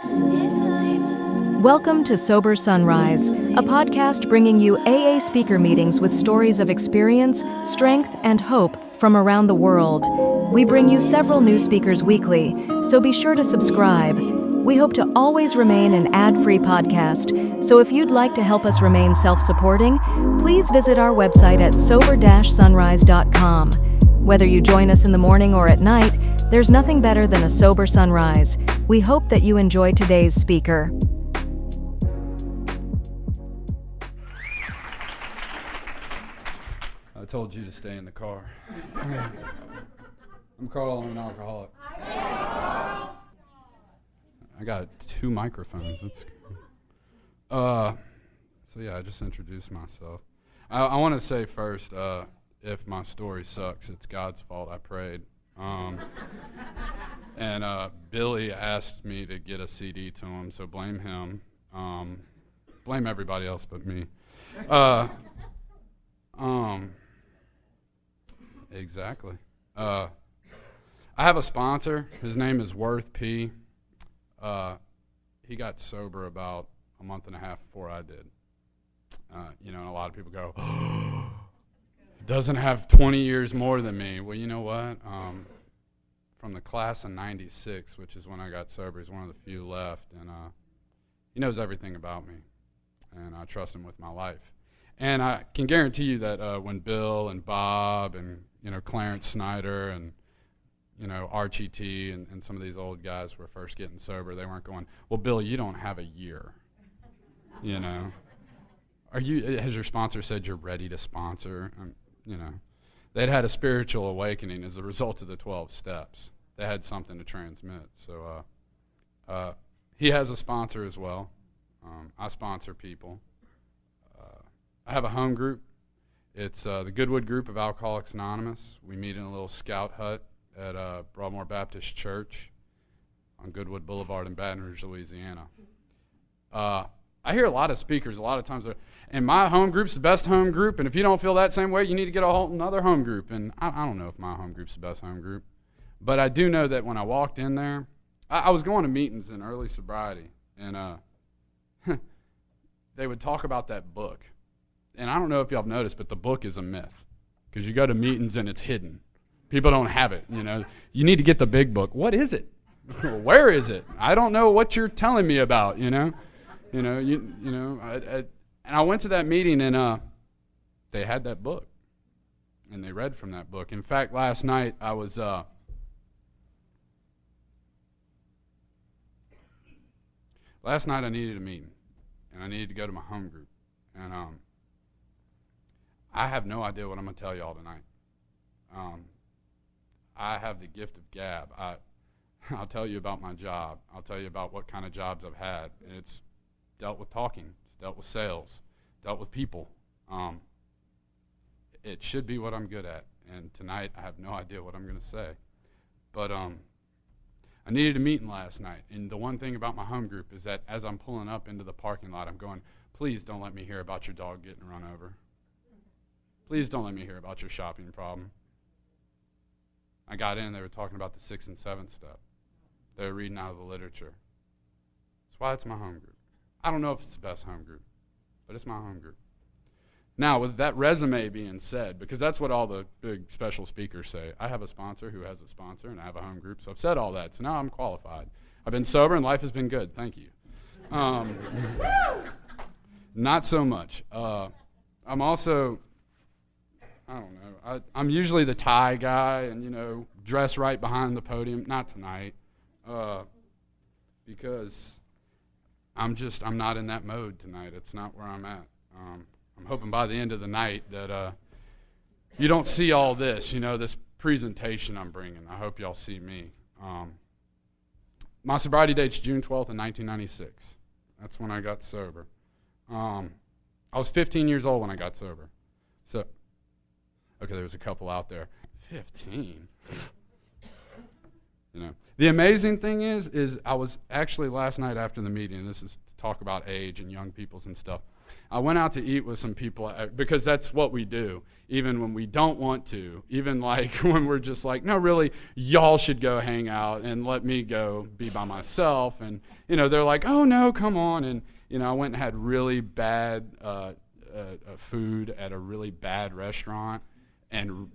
Welcome to Sober Sunrise, a podcast bringing you AA speaker meetings with stories of experience, strength, and hope from around the world. We bring you several new speakers weekly, so be sure to subscribe. We hope to always remain an ad-free podcast, so if you'd like to help us remain self-supporting, please visit our website at sober-sunrise.com. Whether you join us in the morning or at night, there's nothing better than a sober sunrise. We hope that you enjoy today's speaker. I told you to stay in the car. I'm Karl, I'm an alcoholic. I got 2 microphones. That's cool. I just introduced myself. I want to say first, if my story sucks, it's God's fault. I prayed. And Billy asked me to get a CD to him, so blame him. Blame everybody else but me. Exactly. I have a sponsor. His name is Worth P. He got sober about a month and a half before I did. And a lot of people go, doesn't have 20 years more than me. Well, you know what? From the class of 96, which is when I got sober, he's one of the few left, and he knows everything about me, and I trust him with my life. And I can guarantee you that when Bill and Bob and Clarence Snyder and Archie T and some of these old guys were first getting sober, they weren't going, well, Bill, you don't have a year. Has your sponsor said you're ready to sponsor? They'd had a spiritual awakening as a result of the 12 steps. They had something to transmit. So he has a sponsor as well. I sponsor people. I have a home group. It's the Goodwood group of Alcoholics Anonymous. We meet in a little scout hut at Broadmoor Baptist Church on Goodwood Boulevard in Baton Rouge, Louisiana. I hear a lot of speakers a lot of times, and my home group's the best home group, and if you don't feel that same way, you need to get another home group. And I don't know if my home group's the best home group, but I do know that when I walked in there, I was going to meetings in early sobriety, and they would talk about that book. And I don't know if y'all have noticed, but the book is a myth, because you go to meetings and it's hidden. People don't have it, You need to get the big book. What is it? Where is it? I don't know what you're telling me about, And I went to that meeting, and they had that book, and they read from that book. In fact, last night I was last night I needed a meeting, and I needed to go to my home group, and I have no idea what I'm going to tell y'all tonight. I have the gift of gab. I'll tell you about my job. I'll tell you about what kind of jobs I've had, and it's dealt with talking, it's dealt with sales, dealt with people. It should be what I'm good at, and tonight I have no idea what I'm going to say. But I needed a meeting last night, and the one thing about my home group is that as I'm pulling up into the parking lot, I'm going, please don't let me hear about your dog getting run over. Please don't let me hear about your shopping problem. I got in, they were talking about the 6th and 7th step. They were reading out of the literature. That's why it's my home group. I don't know if it's the best home group, but it's my home group. Now, with that resume being said, because that's what all the big special speakers say, I have a sponsor who has a sponsor, and I have a home group, so I've said all that, so now I'm qualified. I've been sober, and life has been good. Thank you. Not so much. I'm also, I don't know, I'm usually the tie guy and, dress right behind the podium. Not tonight, because I'm not in that mode tonight. It's not where I'm at. I'm hoping by the end of the night that you don't see all this, this presentation I'm bringing. I hope y'all see me. My sobriety date's June 12th of 1996. That's when I got sober. I was 15 years old when I got sober. So, okay, there was a couple out there. 15? The amazing thing is I was actually last night after the meeting, and this is to talk about age and young peoples and stuff, I went out to eat with some people because that's what we do, even when we don't want to, even like when we're just like, no, really, y'all should go hang out and let me go be by myself. And, they're like, oh, no, come on. And, I went and had really bad food at a really bad restaurant and,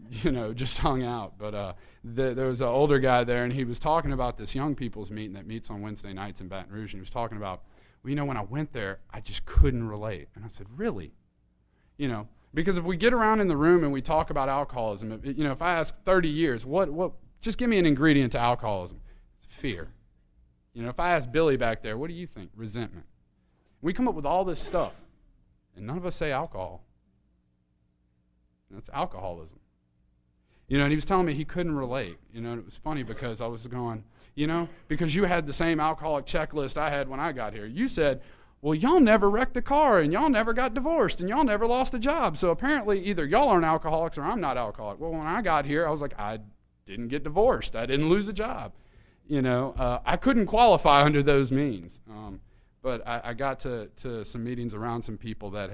just hung out. But there was an older guy there, and he was talking about this young people's meeting that meets on Wednesday nights in Baton Rouge, and he was talking about, well, when I went there, I just couldn't relate. And I said, really? Because if we get around in the room and we talk about alcoholism, if I ask 30 years, what, just give me an ingredient to alcoholism. It's fear. If I ask Billy back there, what do you think? Resentment. We come up with all this stuff, and none of us say alcohol. It's alcoholism. And he was telling me he couldn't relate. And it was funny because I was going, because you had the same alcoholic checklist I had when I got here. You said, well, y'all never wrecked a car, and y'all never got divorced, and y'all never lost a job. So apparently either y'all aren't alcoholics or I'm not alcoholic. Well, when I got here, I was like, I didn't get divorced. I didn't lose a job. I couldn't qualify under those means. But I got to some meetings around some people that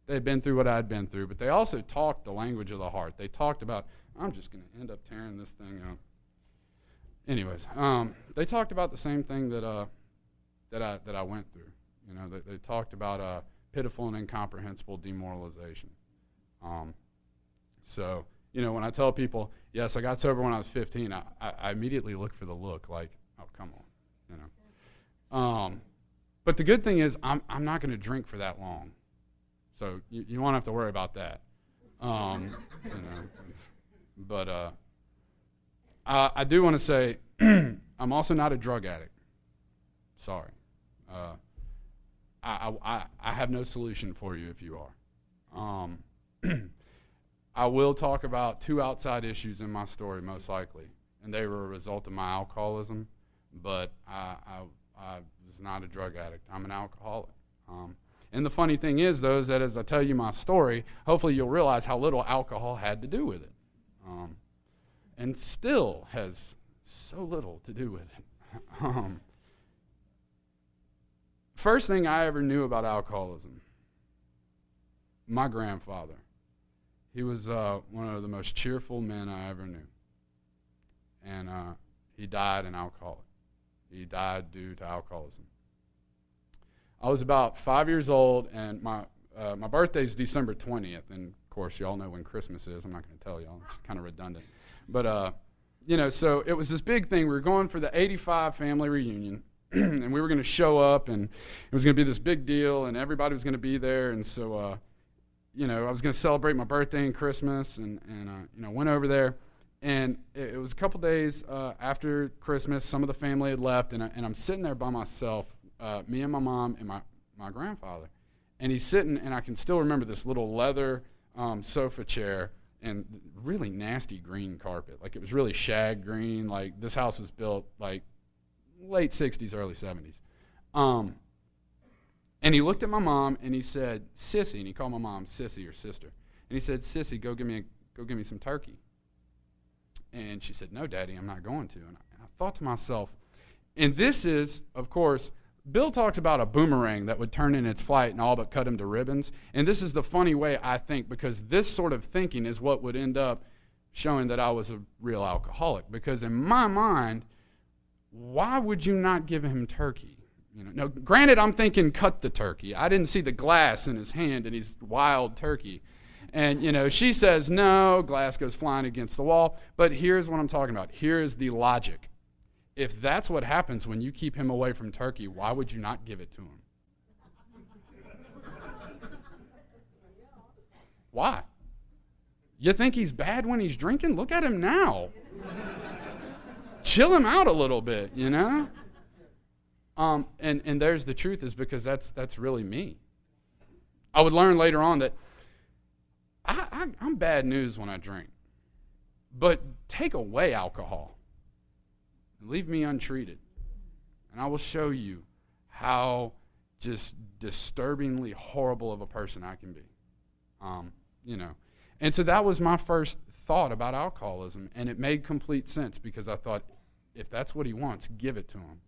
they had been through what I'd been through, but they also talked the language of the heart. They talked about, I'm just going to end up tearing this thing up. Anyways, they talked about the same thing that I went through. They talked about pitiful and incomprehensible demoralization. So, when I tell people, yes, I got sober when I was 15, I immediately look for the look, like, oh, come on, But the good thing is, I'm not going to drink for that long, so you won't have to worry about that. But I do want to say, I'm also not a drug addict. Sorry. I have no solution for you if you are. I will talk about 2 outside issues in my story, most likely, and they were a result of my alcoholism, but I was not a drug addict. I'm an alcoholic. And the funny thing is, though, is that as I tell you my story, hopefully you'll realize how little alcohol had to do with it, and still has so little to do with it. First thing I ever knew about alcoholism, my grandfather. He was one of the most cheerful men I ever knew. And he died an alcoholic. He died due to alcoholism. I was about 5 years old, and my birthday's December 20th. And, of course, you all know when Christmas is. I'm not going to tell y'all. It's kind of redundant. But, so it was this big thing. We were going for the 85 family reunion. And we were going to show up, and it was going to be this big deal, and everybody was going to be there. And so, I was going to celebrate my birthday and Christmas, and went over there. And it was a couple days after Christmas. Some of the family had left, and I'm sitting there by myself, me and my mom and my grandfather. And he's sitting, and I can still remember this little leather sofa chair and really nasty green carpet. Like, it was really shag green. Like, this house was built, like, late 60s, early 70s. And he looked at my mom and he said, Sissy, and he called my mom Sissy or sister. And he said, Sissy, go give me some turkey. And she said, no, Daddy, I'm not going to. And I thought to myself, and this is, of course, Bill talks about a boomerang that would turn in its flight and all but cut him to ribbons. And this is the funny way I think, because this sort of thinking is what would end up showing that I was a real alcoholic. Because in my mind, why would you not give him turkey? Now, granted, I'm thinking cut the turkey. I didn't see the glass in his hand and he's wild turkey. And, she says, no, glass goes flying against the wall. But here's what I'm talking about. Here is the logic. If that's what happens when you keep him away from turkey, why would you not give it to him? Why? You think he's bad when he's drinking? Look at him now. Chill him out a little bit, And there's the truth, is because that's really me. I would learn later on that I'm bad news when I drink. But take away alcohol. Leave me untreated. And I will show you how just disturbingly horrible of a person I can be. And so that was my first thought about alcoholism. And it made complete sense, because I thought, if that's what he wants, give it to him.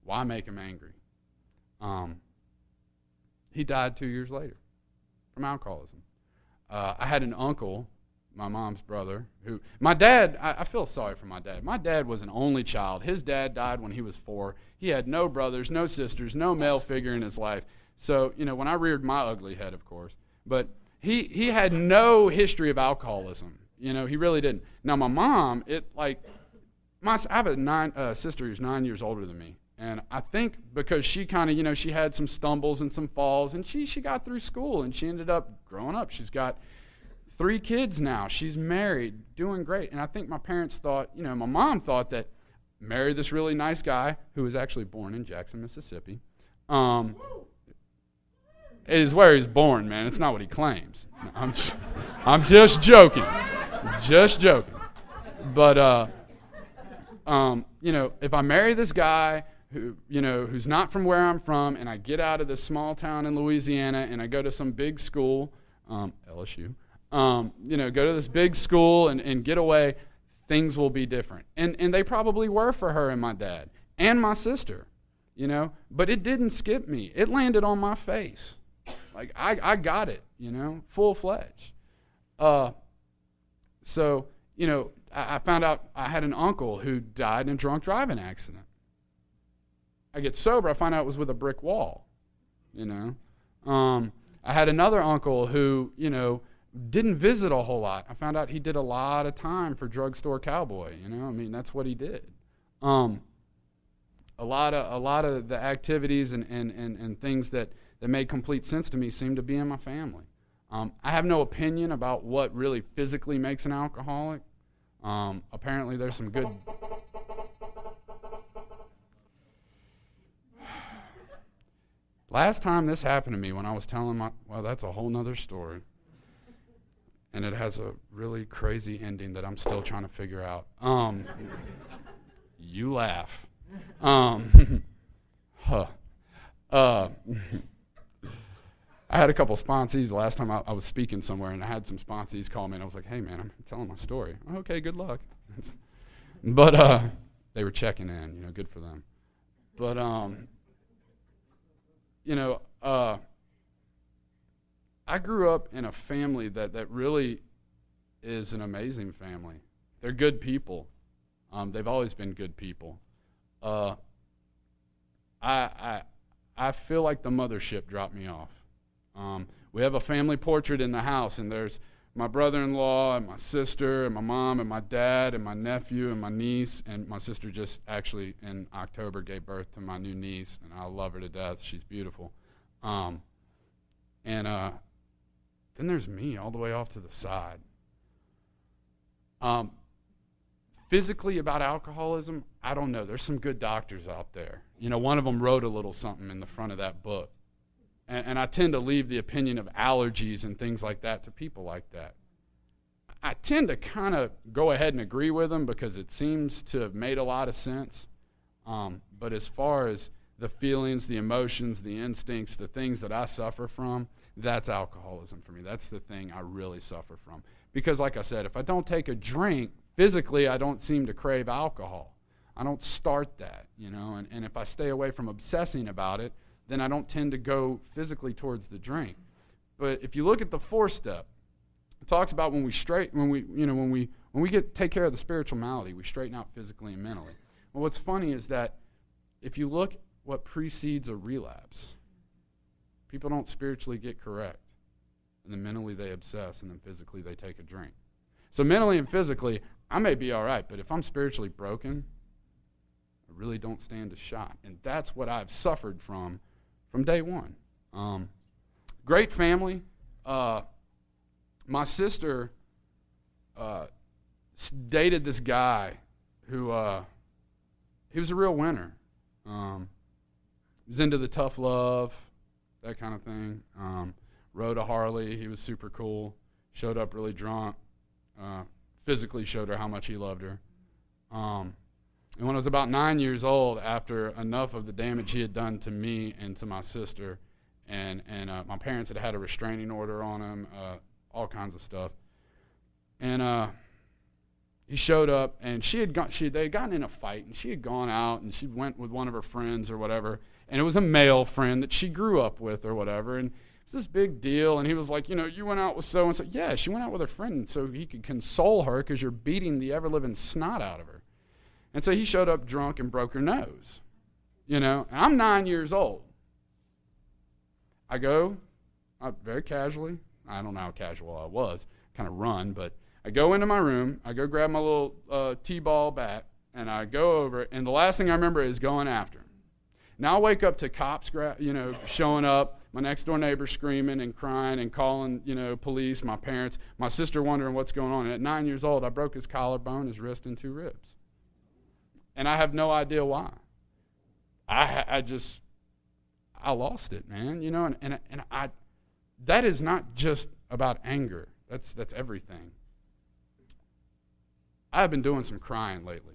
Why make him angry? He died 2 years later from alcoholism. I had an uncle, my mom's brother, who, my dad, I feel sorry for my dad. My dad was an only child. His dad died when he was 4. He had no brothers, no sisters, no male figure in his life. So, when I reared my ugly head, of course. But he had no history of alcoholism. He really didn't. Now, my mom, I have a sister who's 9 years older than me. And I think because she kind of, she had some stumbles and some falls, and she got through school, and she ended up growing up. She's got 3 kids now. She's married, doing great. And I think my parents thought, my mom thought that marry this really nice guy who was actually born in Jackson, Mississippi. It is where he's born, man. It's not what he claims. I'm just joking. Just joking. But, if I marry this guy who's not from where I'm from, and I get out of this small town in Louisiana and I go to some big school, LSU, go to this big school and get away, things will be different. And they probably were for her and my dad and my sister, but it didn't skip me. It landed on my face. Like, I got it, full-fledged. So, I found out I had an uncle who died in a drunk driving accident. I get sober, I find out it was with a brick wall, I had another uncle who, didn't visit a whole lot. I found out he did a lot of time for drugstore cowboy, that's what he did. A lot of the activities and things that made complete sense to me seemed to be in my family. I have no opinion about what really physically makes an alcoholic. Apparently there's some good... Last time this happened to me when I was telling well, that's a whole nother story. And it has a really crazy ending that I'm still trying to figure out. You laugh. I had a couple sponsees last time I was speaking somewhere, and I had some sponsees call me, and I was like, hey, man, I'm telling my story. Okay, good luck. But they were checking in, good for them. But, I grew up in a family that really is an amazing family. They're good people. They've always been good people. I feel like the mothership dropped me off. We have a family portrait in the house, and there's my brother-in-law and my sister and my mom and my dad and my nephew and my niece, and my sister just actually in October gave birth to my new niece, and I love her to death. She's beautiful. Then there's me all the way off to the side. Physically about alcoholism, I don't know. There's some good doctors out there. One of them wrote a little something in the front of that book. And I tend to leave the opinion of allergies and things like that to people like that. I tend to kind of go ahead and agree with them because it seems to have made a lot of sense. But as far as the feelings, the emotions, the instincts, the things that I suffer from, that's alcoholism for me. That's the thing I really suffer from. Because like I said, if I don't take a drink, physically I don't seem to crave alcohol. I don't start that, and if I stay away from obsessing about it, then I don't tend to go physically towards the drink. But if you look at the 4th step, it talks about when we take care of the spiritual malady, we straighten out physically and mentally. Well, what's funny is that if you look what precedes a relapse, people don't spiritually get correct. And then mentally they obsess, and then physically they take a drink. So mentally and physically, I may be all right, but if I'm spiritually broken, I really don't stand a shot. And that's what I've suffered from day one. Great family. My sister dated this guy who he was a real winner. He was into the tough love, that kind of thing. Rode a Harley. He was super cool. Showed up really drunk. Physically showed her how much he loved her. And when I was about 9 years old, after enough of the damage he had done to me and to my sister, and my parents had a restraining order on him, all kinds of stuff. And he showed up, and they had gotten in a fight, and she had gone out, and she went with one of her friends or whatever, and it was a male friend that she grew up with or whatever, and it was this big deal, and he was like, you went out with so-and-so. Yeah, she went out with her friend so he could console her because you're beating the ever-living snot out of her. And so he showed up drunk and broke her nose, and I'm 9 years old. I go, very casually, I don't know how casual I was, kind of run, but I go into my room, I go grab my little T-ball bat, and I go over it, and the last thing I remember is going after him. Now I wake up to cops, showing up, my next-door neighbor screaming and crying and calling, police, my parents, my sister wondering what's going on. And at 9 years old, I broke his collarbone, his wrist, and 2 ribs. And I have no idea why. I lost it, man, and that is not just about anger. That's everything. I've been doing some crying lately.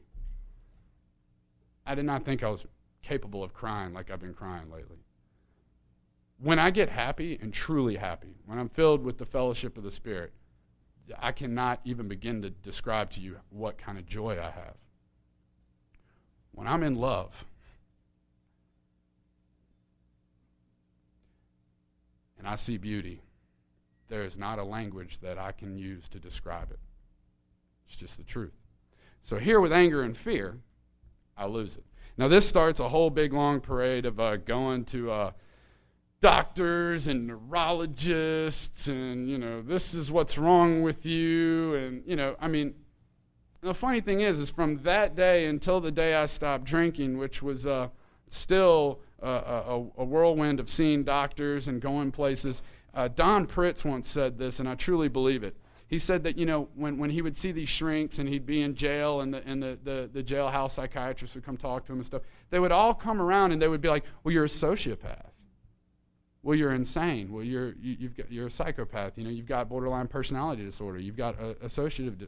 I did not think I was capable of crying like I've been crying lately. When I get happy and truly happy, when I'm filled with the fellowship of the Spirit, I cannot even begin to describe to you what kind of joy I have. When I'm in love, and I see beauty, there is not a language that I can use to describe it. It's just the truth. So here with anger and fear, I lose it. Now this starts a whole big long parade of going to doctors and neurologists and, this is what's wrong with you. And, the funny thing is from that day until the day I stopped drinking, which was still a whirlwind of seeing doctors and going places. Don Pritz once said this, and I truly believe it. He said that, when he would see these shrinks and he'd be in jail and the jailhouse psychiatrist would come talk to him and stuff, they would all come around and they would be like, well, you're a sociopath. Well, you're insane. Well, you're a psychopath. You've got borderline personality disorder. You've got associative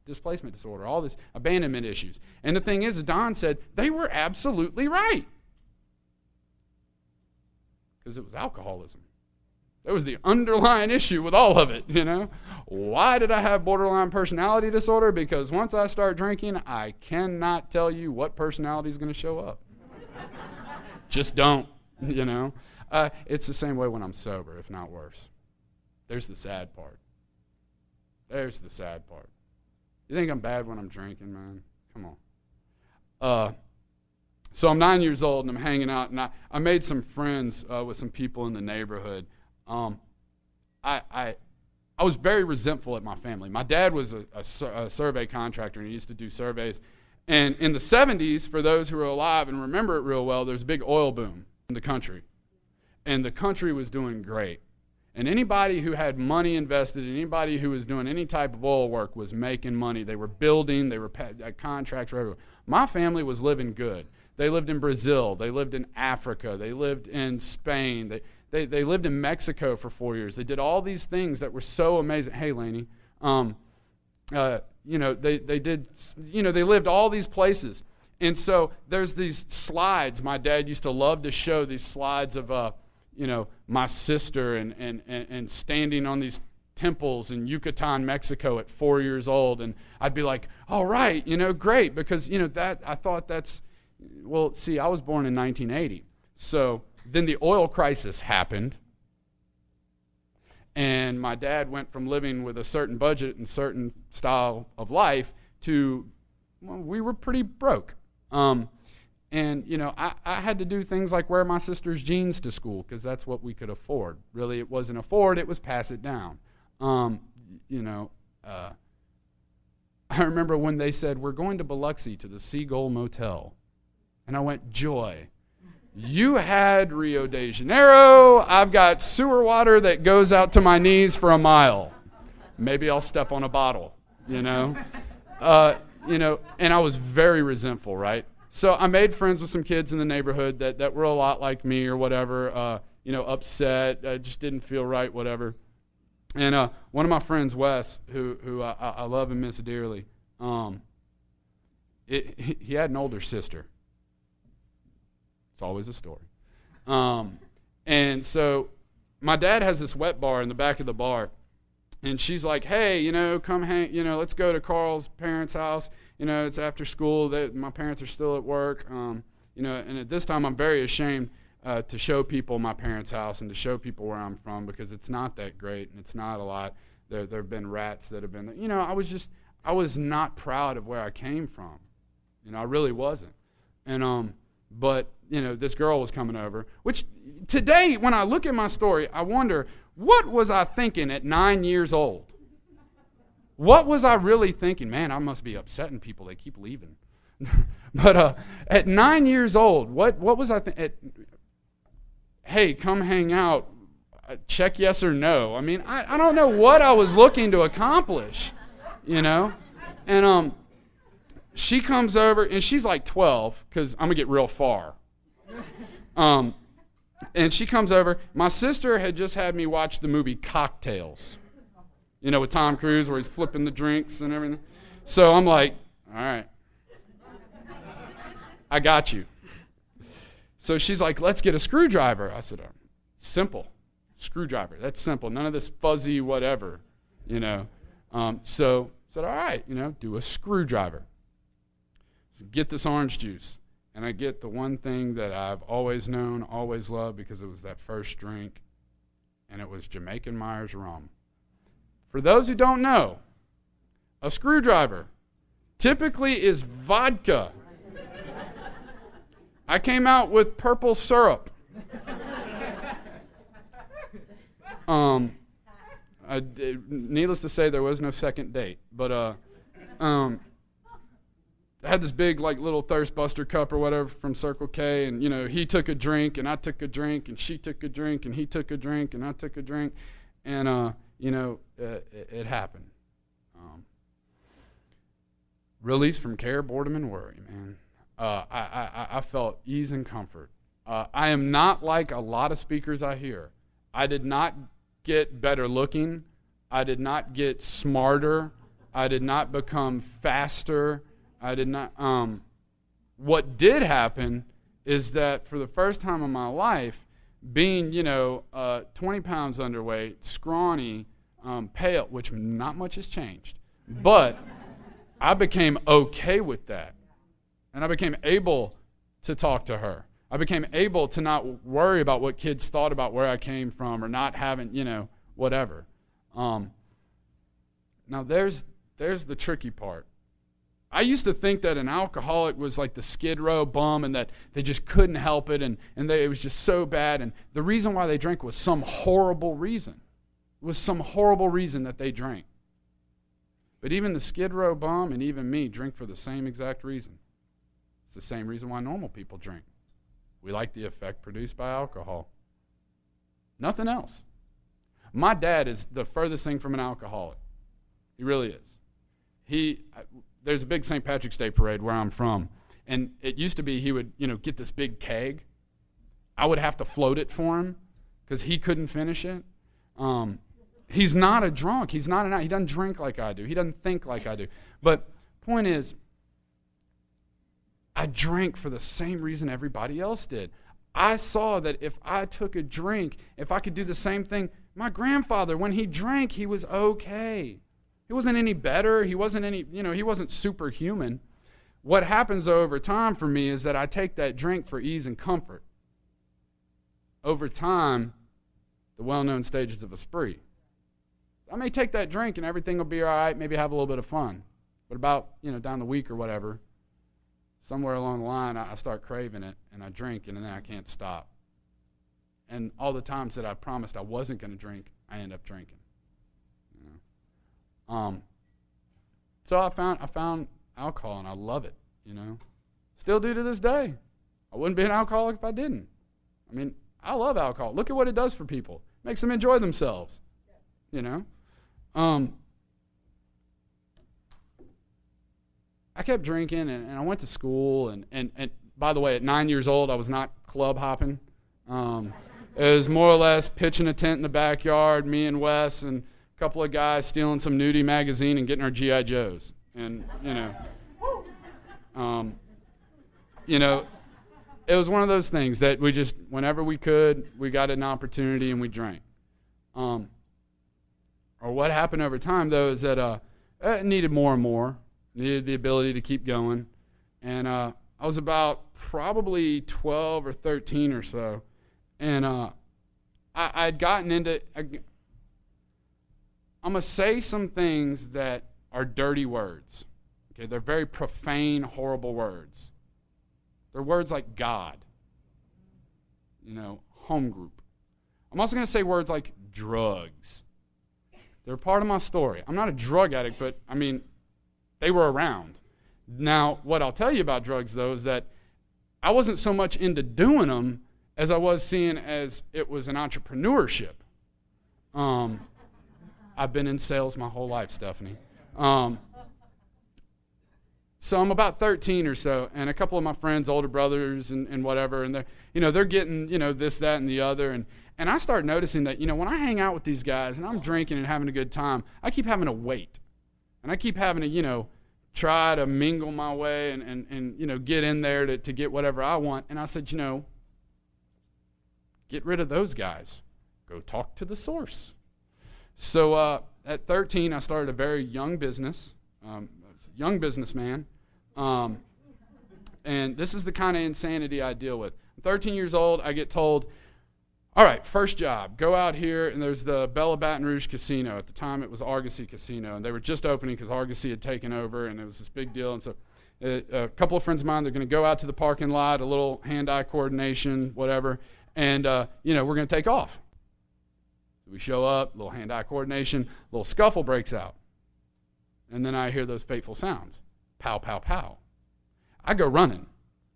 displacement disorder, all this abandonment issues. And the thing is, Don said, they were absolutely right. Because it was alcoholism. That was the underlying issue with all of it, Why did I have borderline personality disorder? Because once I start drinking, I cannot tell you what personality is going to show up. Just don't, It's the same way when I'm sober, if not worse. There's the sad part. You think I'm bad when I'm drinking, man? Come on. So I'm 9 years old, and I'm hanging out, and I made some friends with some people in the neighborhood. I was very resentful at my family. My dad was a survey contractor, and he used to do surveys. And in the 70s, for those who are alive and remember it real well, there's a big oil boom in the country. And the country was doing great. And anybody who had money invested, anybody who was doing any type of oil work was making money. They were building, they were contracts were everywhere. My family was living good. They lived in Brazil. They lived in Africa. They lived in Spain. They lived in Mexico for 4 years. They did all these things that were so amazing. Hey, Lainey. They did, they lived all these places. And so there's these slides. My dad used to love to show these slides of, my sister and standing on these temples in Yucatan, Mexico at 4 years old. And I'd be like, all right, great. Because, that I thought that's, well, see, I was born in 1980. So then the oil crisis happened. And my dad went from living with a certain budget and certain style of life to, well, we were pretty broke. I had to do things like wear my sister's jeans to school because that's what we could afford. Really, it wasn't afford, it was pass it down. I remember when they said, we're going to Biloxi to the Seagull Motel. And I went, joy. You had Rio de Janeiro. I've got sewer water that goes out to my knees for a mile. Maybe I'll step on a bottle, and I was very resentful, right? So I made friends with some kids in the neighborhood that were a lot like me or whatever, upset, just didn't feel right, whatever. And one of my friends, Wes, who I love and miss dearly, he had an older sister. It's always a story. And so my dad has this wet bar in the back of the bar, And she's like, hey, come hang, let's go to Carl's parents' house. It's after school. My parents are still at work. And at this time I'm very ashamed to show people my parents' house and to show people where I'm from, because it's not that great and it's not a lot. There have been rats that have been, I was not proud of where I came from. I really wasn't. And, but, this girl was coming over, which today, when I look at my story, I wonder, what was I thinking at 9 years old? What was I really thinking? Man, I must be upsetting people. They keep leaving. But at 9 years old, what was I thinking? Hey, come hang out. Check yes or no. I mean, I don't know what I was looking to accomplish, And she comes over, and she's like 12, because I'm going to get real far. And she comes over. My sister had just had me watch the movie Cocktails, with Tom Cruise, where he's flipping the drinks and everything. So I'm like, all right, I got you. So she's like, let's get a screwdriver. I said, simple. Screwdriver. That's simple. None of this fuzzy whatever, So I said, all right, do a screwdriver. So get this orange juice. And I get the one thing that I've always known, always loved, because it was that first drink, and it was Jamaican Myers rum. For those who don't know, a screwdriver typically is vodka. I came out with purple syrup. Needless to say, there was no second date, but I had this big, little Thirst Buster cup or whatever from Circle K, and, he took a drink, and I took a drink, and she took a drink, and he took a drink, and I took a drink, and, it happened. Release from care, boredom, and worry, man. I felt ease and comfort. I am not like a lot of speakers I hear. I did not get better looking. I did not get smarter. I did not become faster. I did not. What did happen is that for the first time in my life, being 20 pounds underweight, scrawny, pale, which not much has changed, but I became okay with that, and I became able to talk to her. I became able to not worry about what kids thought about where I came from, or not having whatever. Now there's the tricky part. I used to think that an alcoholic was like the Skid Row bum, and that they just couldn't help it, and it was just so bad. And the reason why they drank was some horrible reason. It was some horrible reason that they drank. But even the Skid Row bum and even me drink for the same exact reason. It's the same reason why normal people drink. We like the effect produced by alcohol. Nothing else. My dad is the furthest thing from an alcoholic. He really is. There's a big St. Patrick's Day parade where I'm from, and it used to be he would, get this big keg. I would have to float it for him because he couldn't finish it. He's not a drunk. He doesn't drink like I do. He doesn't think like I do. But point is, I drank for the same reason everybody else did. I saw that if I took a drink, if I could do the same thing, my grandfather, when he drank, he was okay. He wasn't any better. He wasn't he wasn't superhuman. What happens over time for me is that I take that drink for ease and comfort. Over time, the well-known stages of a spree. I may take that drink and everything will be all right, maybe have a little bit of fun. But about, down the week or whatever, somewhere along the line, I start craving it, and I drink, and then I can't stop. And all the times that I promised I wasn't going to drink, I end up drinking. So I found alcohol, and I love it. Still do to this day. I wouldn't be an alcoholic if I didn't. I mean, I love alcohol. Look at what it does for people. It makes them enjoy themselves. I kept drinking, and I went to school, and by the way, at 9 years old, I was not club hopping. It was more or less pitching a tent in the backyard, me and Wes, and a couple of guys stealing some nudie magazine and getting our G.I. Joes. And, it was one of those things that we just, whenever we could, we got an opportunity and we drank. what happened over time, though, is that it needed more and more, needed the ability to keep going. And I was about probably 12 or 13 or so, and I'd gotten into, I'm going to say some things that are dirty words. Okay, they're very profane, horrible words. They're words like God, home group. I'm also going to say words like drugs. They're part of my story. I'm not a drug addict, but, they were around. Now, what I'll tell you about drugs, though, is that I wasn't so much into doing them as I was seeing as it was an entrepreneurship. I've been in sales my whole life, Stephanie. So I'm about 13 or so, and a couple of my friends, older brothers and whatever, and they're getting, this, that, and the other, and I start noticing that, when I hang out with these guys and I'm drinking and having a good time, I keep having to wait, and I keep having to, try to mingle my way and get in there to get whatever I want. And I said, get rid of those guys. Go talk to the source. So at 13, I started a very young business. Young businessman, and this is the kind of insanity I deal with. I'm 13 years old. I get told, all right, first job, go out here, and there's the Bella Baton Rouge Casino. At the time, it was Argosy Casino, and they were just opening because Argosy had taken over, and it was this big deal. And so a couple of friends of mine, they're going to go out to the parking lot, a little hand-eye coordination, whatever, and, we're going to take off. We show up, little hand-eye coordination, little scuffle breaks out. And then I hear those fateful sounds. Pow, pow, pow. I go running,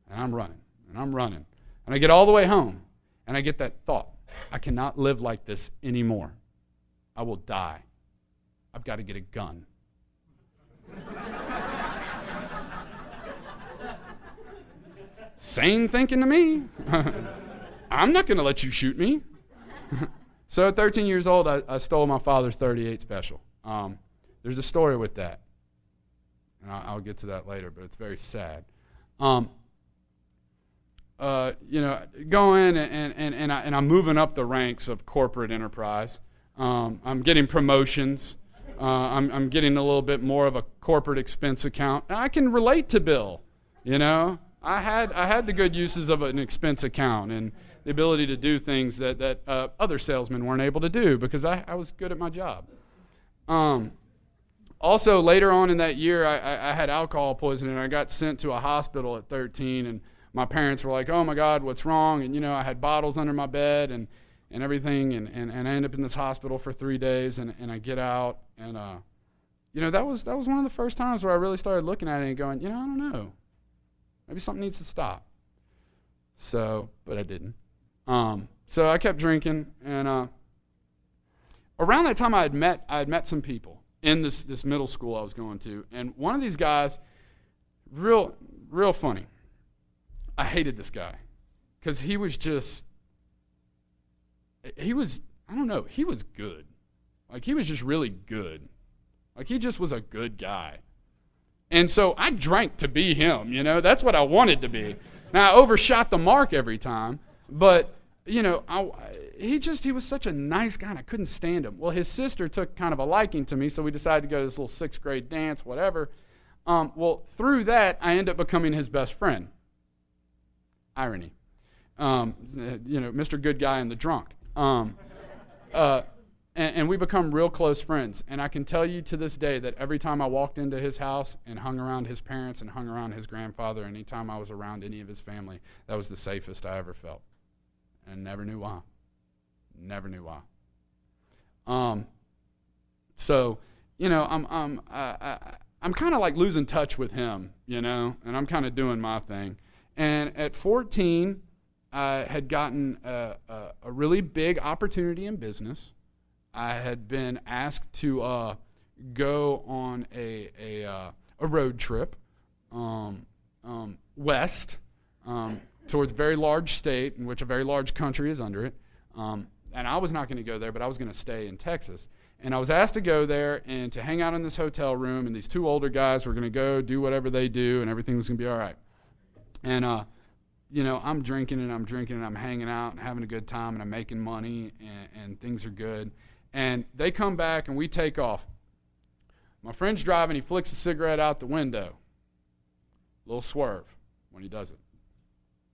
and I'm running, and I'm running. And I get all the way home, and I get that thought, I cannot live like this anymore. I will die. I've got to get a gun. Sane thinking to me. I'm not going to let you shoot me. So at 13 years old, I stole my father's .38 special. There's a story with that, and I'll get to that later, but it's very sad. Go in and I'm moving up the ranks of corporate enterprise. I'm getting promotions. I'm getting a little bit more of a corporate expense account. I can relate to Bill. I had the good uses of an expense account and the ability to do things that other salesmen weren't able to do because I was good at my job. Also, later on in that year, I had alcohol poisoning, and I got sent to a hospital at 13, and my parents were like, oh, my God, what's wrong? And, I had bottles under my bed and everything, and I ended up in this hospital for 3 days, and I get out, and, that was one of the first times where I really started looking at it and going, I don't know. Maybe something needs to stop. So, but I didn't. So I kept drinking, and around that time I had met some people in this middle school I was going to, and one of these guys, real funny. I hated this guy because he was good. Like, he was just really good. Like, he just was a good guy. And so I drank to be him, That's what I wanted to be. Now, I overshot the mark every time, but, he was such a nice guy, and I couldn't stand him. Well, his sister took kind of a liking to me, so we decided to go to this little 6th grade dance, whatever. Through that, I ended up becoming his best friend. Irony. Mr. Good Guy and the drunk. And we become real close friends. And I can tell you to this day that every time I walked into his house and hung around his parents and hung around his grandfather, any time I was around any of his family, that was the safest I ever felt. And never knew why. Never knew why. So, I'm kind of like losing touch with him, and I'm kind of doing my thing. And at 14, I had gotten a really big opportunity in business. I had been asked to go on a road trip west towards a very large state in which a very large country is under it. And I was not going to go there, but I was going to stay in Texas. And I was asked to go there and to hang out in this hotel room, and these 2 older guys were going to go do whatever they do, and everything was going to be all right. And, I'm drinking and I'm hanging out and having a good time, and I'm making money, and things are good. And they come back, and we take off. My friend's driving. He flicks a cigarette out the window. Little swerve when he does it.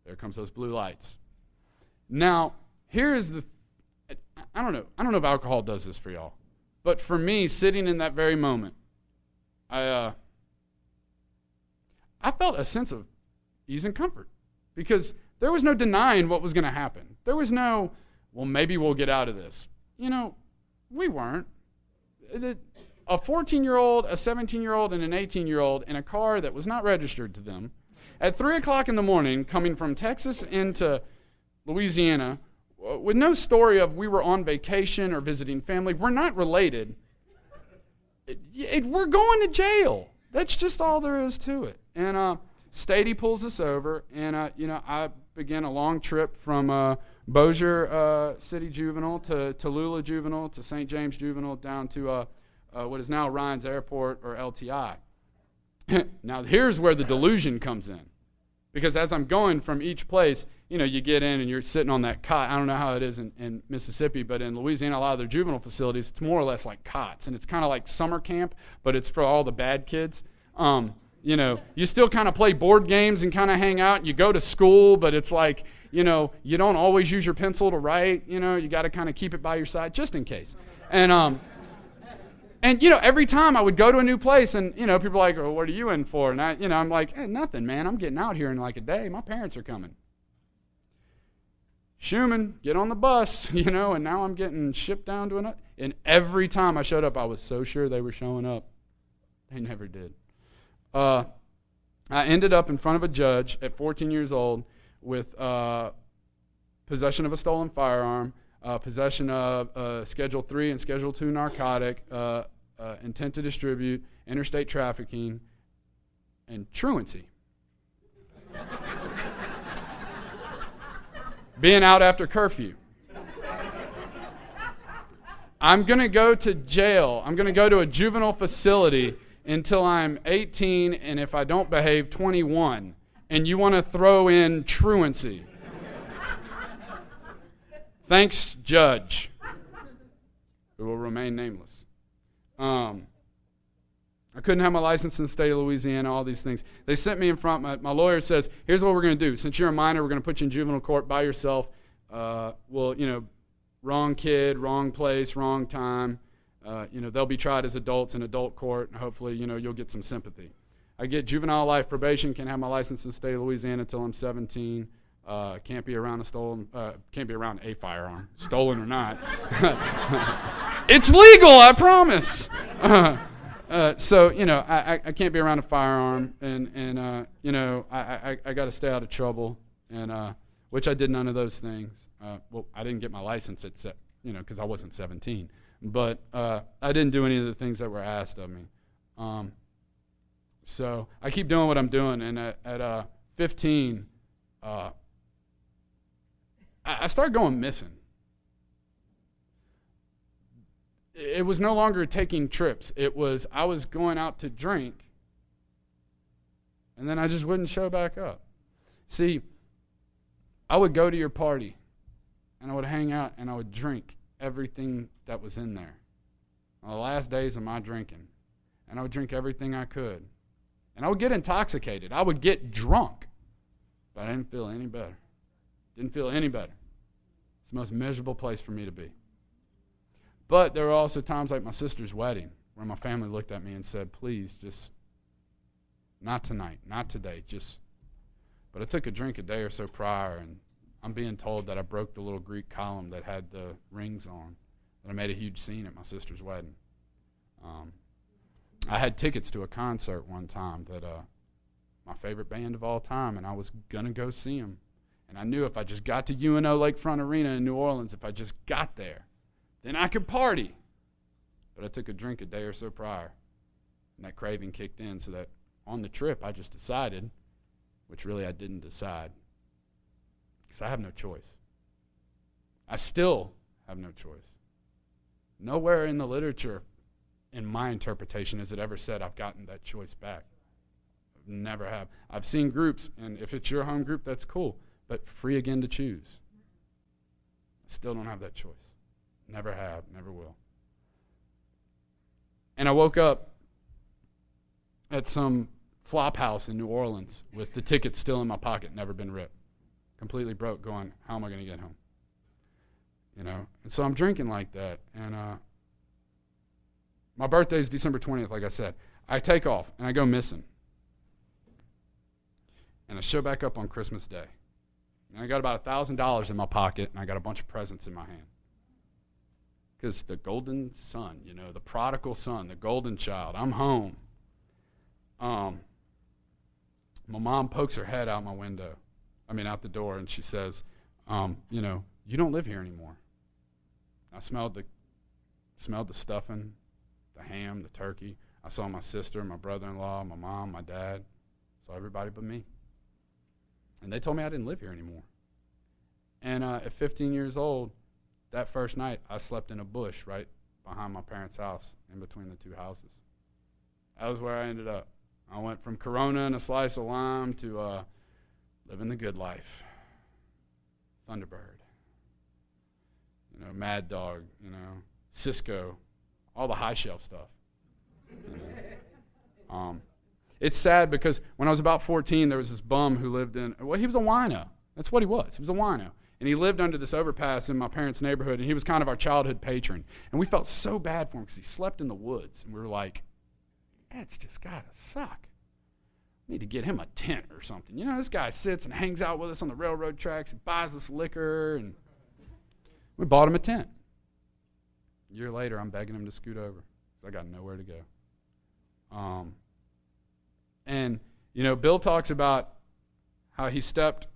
There comes those blue lights. Now, here's the... I don't know if alcohol does this for y'all. But for me, sitting in that very moment, I felt a sense of ease and comfort. Because there was no denying what was going to happen. There was no, well, maybe we'll get out of this. We weren't. A 14-year-old, a 17-year-old, and an 18-year-old in a car that was not registered to them at 3 o'clock in the morning coming from Texas into Louisiana with no story of we were on vacation or visiting family. We're not related. We're going to jail. That's just all there is to it. And Stady pulls us over, and I began a long trip from Bossier City Juvenile to Tallulah Juvenile to St. James Juvenile down to what is now Ryan's Airport or LTI. Now here's where the delusion comes in, because as I'm going from each place, you get in and you're sitting on that cot. I don't know how it is in Mississippi, but in Louisiana, a lot of their juvenile facilities, it's more or less like cots, and it's kind of like summer camp, but it's for all the bad kids. You still kind of play board games and kind of hang out. You go to school, but it's like, you don't always use your pencil to write. You got to kind of keep it by your side just in case. And every time I would go to a new place, and people are like, "Oh, what are you in for?" And I'm like, "Hey, nothing, man. I'm getting out here in like a day. My parents are coming." Schumann, get on the bus, and now I'm getting shipped down to another. And every time I showed up, I was so sure they were showing up. They never did. I ended up in front of a judge at 14 years old with possession of a stolen firearm, possession of Schedule 3 and Schedule 2 narcotic, intent to distribute, interstate trafficking, and truancy. Being out after curfew. I'm going to go to jail. I'm going to go to a juvenile facility until I'm 18, and if I don't behave, 21. And you want to throw in truancy. Thanks, Judge, who will remain nameless. I couldn't have my license in the state of Louisiana, all these things. They sent me in front. My lawyer says, here's what we're going to do. Since you're a minor, we're going to put you in juvenile court by yourself. Wrong kid, wrong place, wrong time. They'll be tried as adults in adult court, and hopefully, you'll get some sympathy. I get juvenile life probation, can't have my license in the state of Louisiana until I'm 17. Can't be around a firearm, stolen or not. It's legal, I promise. I can't be around a firearm, and I got to stay out of trouble, and which I did none of those things. I didn't get my license at because I wasn't 17, but I didn't do any of the things that were asked of me. So I keep doing what I'm doing, and at 15, I started going missing. It was no longer taking trips. I was going out to drink, and then I just wouldn't show back up. See, I would go to your party, and I would hang out, and I would drink everything that was in there. On the last days of my drinking, and I would drink everything I could. And I would get intoxicated. I would get drunk, but I didn't feel any better. Didn't feel any better. It's the most miserable place for me to be. But there were also times like my sister's wedding where my family looked at me and said, please, just not tonight, not today, But I took a drink a day or so prior, and I'm being told that I broke the little Greek column that had the rings on, that I made a huge scene at my sister's wedding. I had tickets to a concert one time that my favorite band of all time, and I was going to go see them. And I knew if I just got to UNO Lakefront Arena in New Orleans, if I just got there, then I could party. But I took a drink a day or so prior, and that craving kicked in, so that on the trip I just decided, which really I didn't decide, because I have no choice. I still have no choice. Nowhere in the literature, in my interpretation, has it ever said I've gotten that choice back. Never have. I've seen groups, and if it's your home group, that's cool, but free again to choose. I still don't have that choice. Never have, never will. And I woke up at some flop house in New Orleans with the ticket still in my pocket, never been ripped. Completely broke, going, how am I going to get home? You know, and so I'm drinking like that. And my birthday is December 20th, like I said. I take off, and I go missing. And I show back up on Christmas Day. And I got about $1,000 in my pocket, and I got a bunch of presents in my hand. Because the golden son, you know, the prodigal son, the golden child, I'm home. My mom pokes her head out the door, and she says, you know, you don't live here anymore. I smelled the stuffing, the ham, the turkey. I saw my sister, my brother-in-law, my mom, my dad. Saw everybody but me. And they told me I didn't live here anymore. And at 15 years old, that first night, I slept in a bush right behind my parents' house, in between the two houses. That was where I ended up. I went from Corona and a slice of lime to living the good life. Thunderbird. You know, Mad Dog, you know, Cisco, all the high shelf stuff. You know. It's sad because when I was about 14, there was this bum who lived he was a wino. That's what he was. He was a wino. And he lived under this overpass in my parents' neighborhood, and he was kind of our childhood patron. And we felt so bad for him because he slept in the woods. And we were like, that's just got to suck. We need to get him a tent or something. You know, this guy sits and hangs out with us on the railroad tracks and buys us liquor, and we bought him a tent. A year later, I'm begging him to scoot over because I got nowhere to go. And, you know, Bill talks about how he stepped,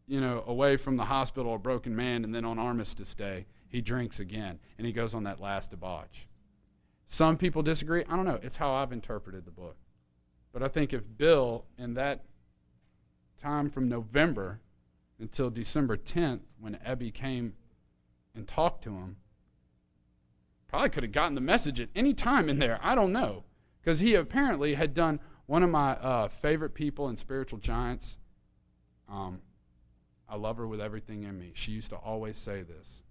you know, away from the hospital a broken man, and then on Armistice Day, he drinks again, and he goes on that last debauch. Some people disagree. I don't know. It's how I've interpreted the book. But I think if Bill, in that time from November until December 10th, when Ebby came and talked to him, probably could have gotten the message at any time in there. I don't know. Because he apparently had done one of my favorite people in Spiritual Giants. I love her with everything in me. She used to always say this.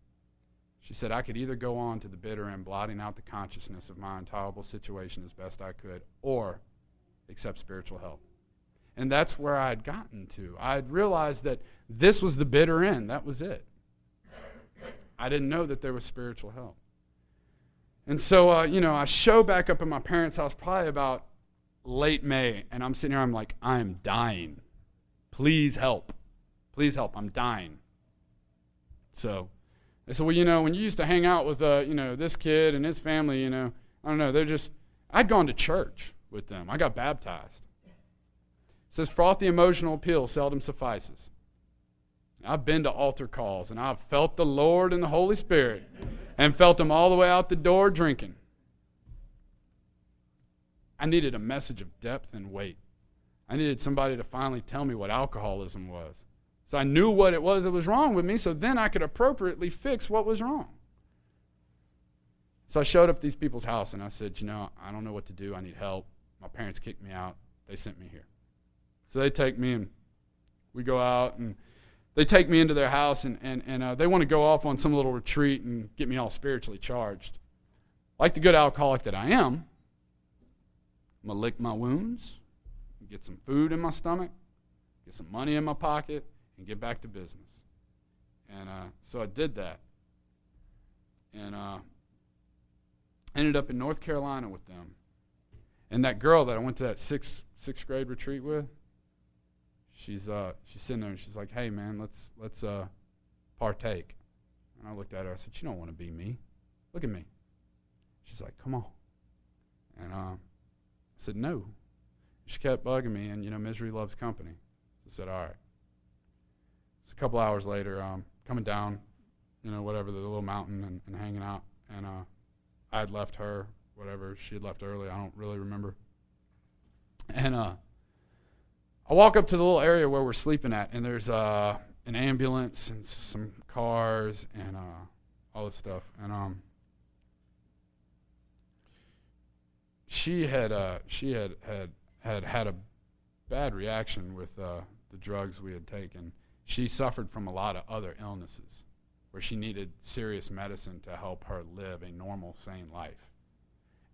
She said, I could either go on to the bitter end, blotting out the consciousness of my intolerable situation as best I could, or accept spiritual help. And that's where I had gotten to. I had realized that this was the bitter end. That was it. I didn't know that there was spiritual help. And so, you know, I show back up at my parents' house probably about late May, and I'm sitting here, I'm like, I'm dying. Please help. Please help. I'm dying. So they said, well, you know, when you used to hang out with, you know, this kid and his family, you know, I don't know, I'd gone to church with them. I got baptized. It says, frothy emotional appeal seldom suffices. I've been to altar calls, and I've felt the Lord and the Holy Spirit, and felt them all the way out the door drinking. I needed a message of depth and weight. I needed somebody to finally tell me what alcoholism was. So I knew what it was that was wrong with me, so then I could appropriately fix what was wrong. So I showed up at these people's house, and I said, you know, I don't know what to do. I need help. My parents kicked me out. They sent me here. So they take me, and we go out, and they take me into their house, and they want to go off on some little retreat and get me all spiritually charged. Like the good alcoholic that I am, I'm going to lick my wounds, get some food in my stomach, get some money in my pocket, and get back to business. And so I did that. And ended up in North Carolina with them. And that girl that I went to that sixth grade retreat with, she's sitting there and she's like, hey man, let's partake. And I looked at her, I said, you don't want to be me. Look at me. She's like, come on. And I said, no. She kept bugging me, and, you know, misery loves company. So I said, all right. So a couple hours later, coming down, you know, whatever, the little mountain and hanging out. And I had left her, whatever, she had left early. I don't really remember. And I walk up to the little area where we're sleeping at, and there's an ambulance and some cars and all this stuff. And she had a bad reaction with the drugs we had taken. She suffered from a lot of other illnesses where she needed serious medicine to help her live a normal, sane life.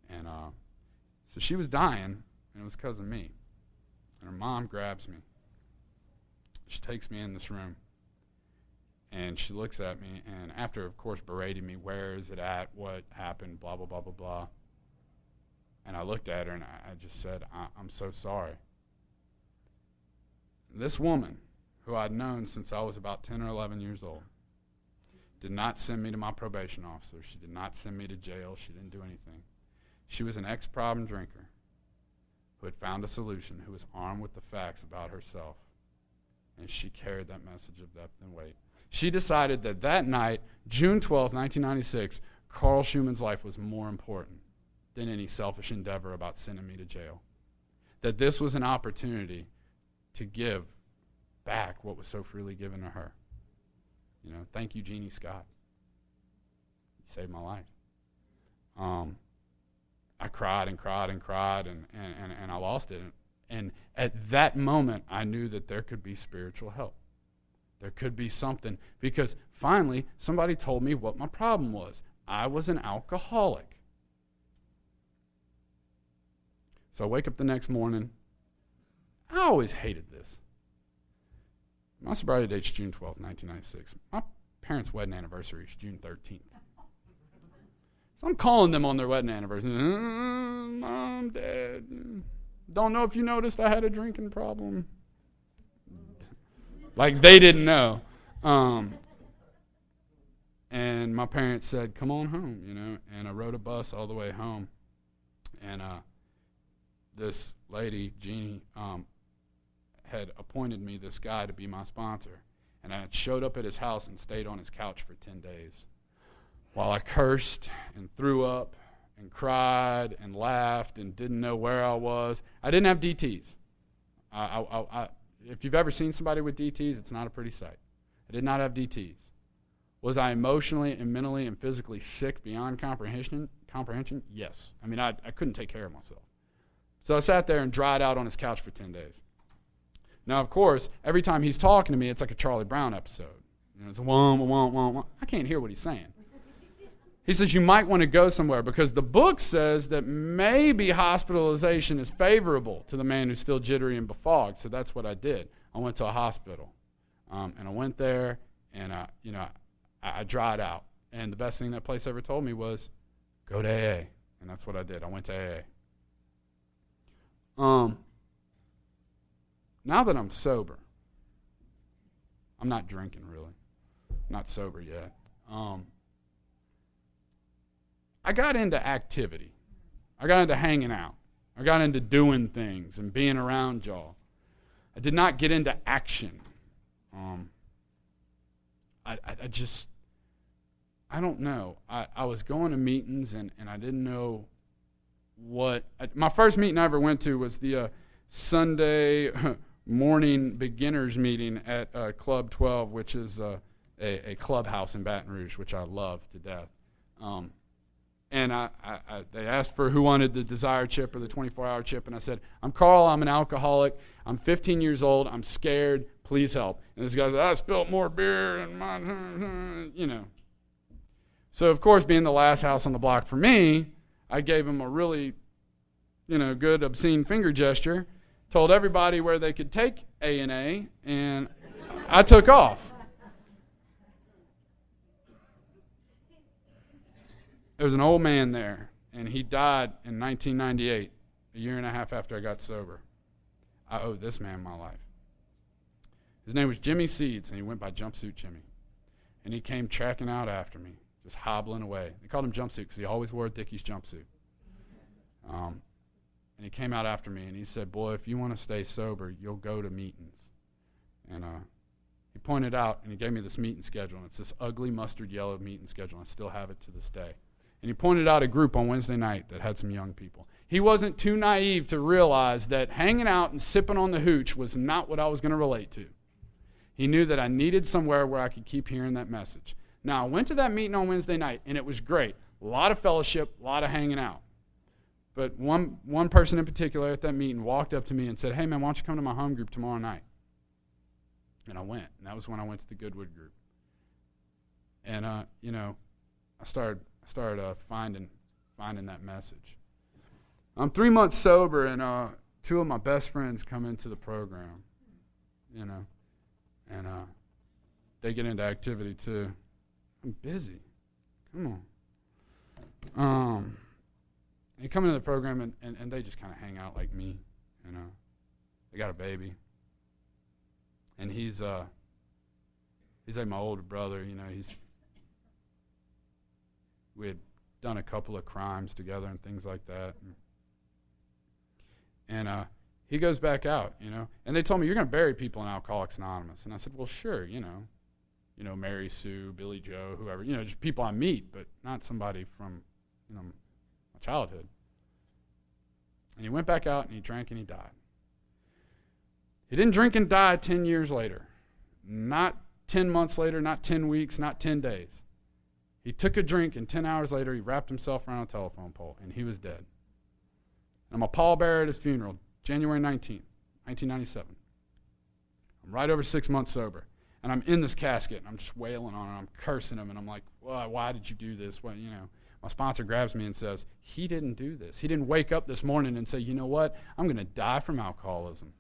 And so she was dying, and it was because of me. And her mom grabs me. She takes me in this room, and she looks at me, and after, of course, berating me, where is it at, what happened, blah, blah, blah, blah, blah. And I looked at her, and I just said, I'm so sorry. This woman, who I'd known since I was about 10 or 11 years old, did not send me to my probation officer. She did not send me to jail. She didn't do anything. She was an ex-problem drinker who had found a solution, who was armed with the facts about herself. And she carried that message of depth and weight. She decided that that night, June 12, 1996, Carl Schumann's life was more important than any selfish endeavor about sending me to jail. That this was an opportunity to give back what was so freely given to her. You know, thank you, Jeannie Scott. You saved my life. I cried and cried and cried, and I lost it. And at that moment, I knew that there could be spiritual help. There could be something, because finally, somebody told me what my problem was. I was an alcoholic. So I wake up the next morning. I always hated this. My sobriety date's June 12th, 1996. My parents' wedding anniversary is June 13th. So I'm calling them on their wedding anniversary. Mom, Dad, don't know if you noticed I had a drinking problem. Like they didn't know. And my parents said, come on home, you know. And I rode a bus all the way home. And this lady, Jeannie, had appointed me this guy to be my sponsor. And I had showed up at his house and stayed on his couch for 10 days while I cursed and threw up and cried and laughed and didn't know where I was. I didn't have DTs. If you've ever seen somebody with DTs, it's not a pretty sight. I did not have DTs. Was I emotionally and mentally and physically sick beyond comprehension? Yes. I mean, I couldn't take care of myself. So I sat there and dried out on his couch for 10 days. Now, of course, every time he's talking to me, it's like a Charlie Brown episode. You know, it's a wah, wah, wah, wah. I can't hear what he's saying. He says, you might want to go somewhere because the book says that maybe hospitalization is favorable to the man who's still jittery and befogged. So that's what I did. I went to a hospital. And I went there, and I dried out. And the best thing that place ever told me was, go to AA. And that's what I did. I went to AA. Now that I'm sober, I'm not drinking really. I'm not sober yet. I got into activity. I got into hanging out. I got into doing things and being around y'all. I did not get into action. I don't know. I was going to meetings and I didn't know what. My first meeting I ever went to was the Sunday morning beginners meeting at Club 12, which is a clubhouse in Baton Rouge, which I love to death. And they asked for who wanted the Desire chip or the 24-hour chip, and I said, I'm Carl, I'm an alcoholic, I'm 15 years old, I'm scared, please help. And this guy said, I spilled more beer and my, you know. So, of course, being the last house on the block for me, I gave him a really, good obscene finger gesture, told everybody where they could take A&A, and I took off. There was an old man there, and he died in 1998, a year and a half after I got sober. I owe this man my life. His name was Jimmy Seeds, and he went by Jumpsuit Jimmy. And he came tracking out after me, just hobbling away. They called him Jumpsuit because he always wore a Dickies jumpsuit. And he came out after me, and he said, boy, if you want to stay sober, you'll go to meetings. And he pointed out, and he gave me this meeting schedule, and it's this ugly mustard yellow meeting schedule. I still have it to this day. And he pointed out a group on Wednesday night that had some young people. He wasn't too naive to realize that hanging out and sipping on the hooch was not what I was going to relate to. He knew that I needed somewhere where I could keep hearing that message. Now, I went to that meeting on Wednesday night, and it was great. A lot of fellowship, a lot of hanging out. But one person in particular at that meeting walked up to me and said, hey, man, why don't you come to my home group tomorrow night? And I went, and that was when I went to the Goodwood group. And, I started finding that message. I'm 3 months sober, and two of my best friends come into the program, and they get into activity too. I'm busy. Come on. They come into the program, and they just kind of hang out like me, They got a baby. And he's like my older brother, we had done a couple of crimes together and things like that. And he goes back out, And they told me, you're going to bury people in Alcoholics Anonymous. And I said, well, sure, Mary Sue, Billy Joe, whoever, just people I meet, but not somebody from, my childhood. And he went back out and he drank and he died. He didn't drink and die 10 years later. Not 10 months later, not 10 weeks, not 10 days. He took a drink, and 10 hours later, he wrapped himself around a telephone pole, and he was dead. I'm a pallbearer at his funeral, January 19th, 1997. I'm right over 6 months sober, and I'm in this casket, and I'm just wailing on him. I'm cursing him, and I'm like, well, why did you do this? Well, my sponsor grabs me and says, he didn't do this. He didn't wake up this morning and say, you know what? I'm going to die from alcoholism.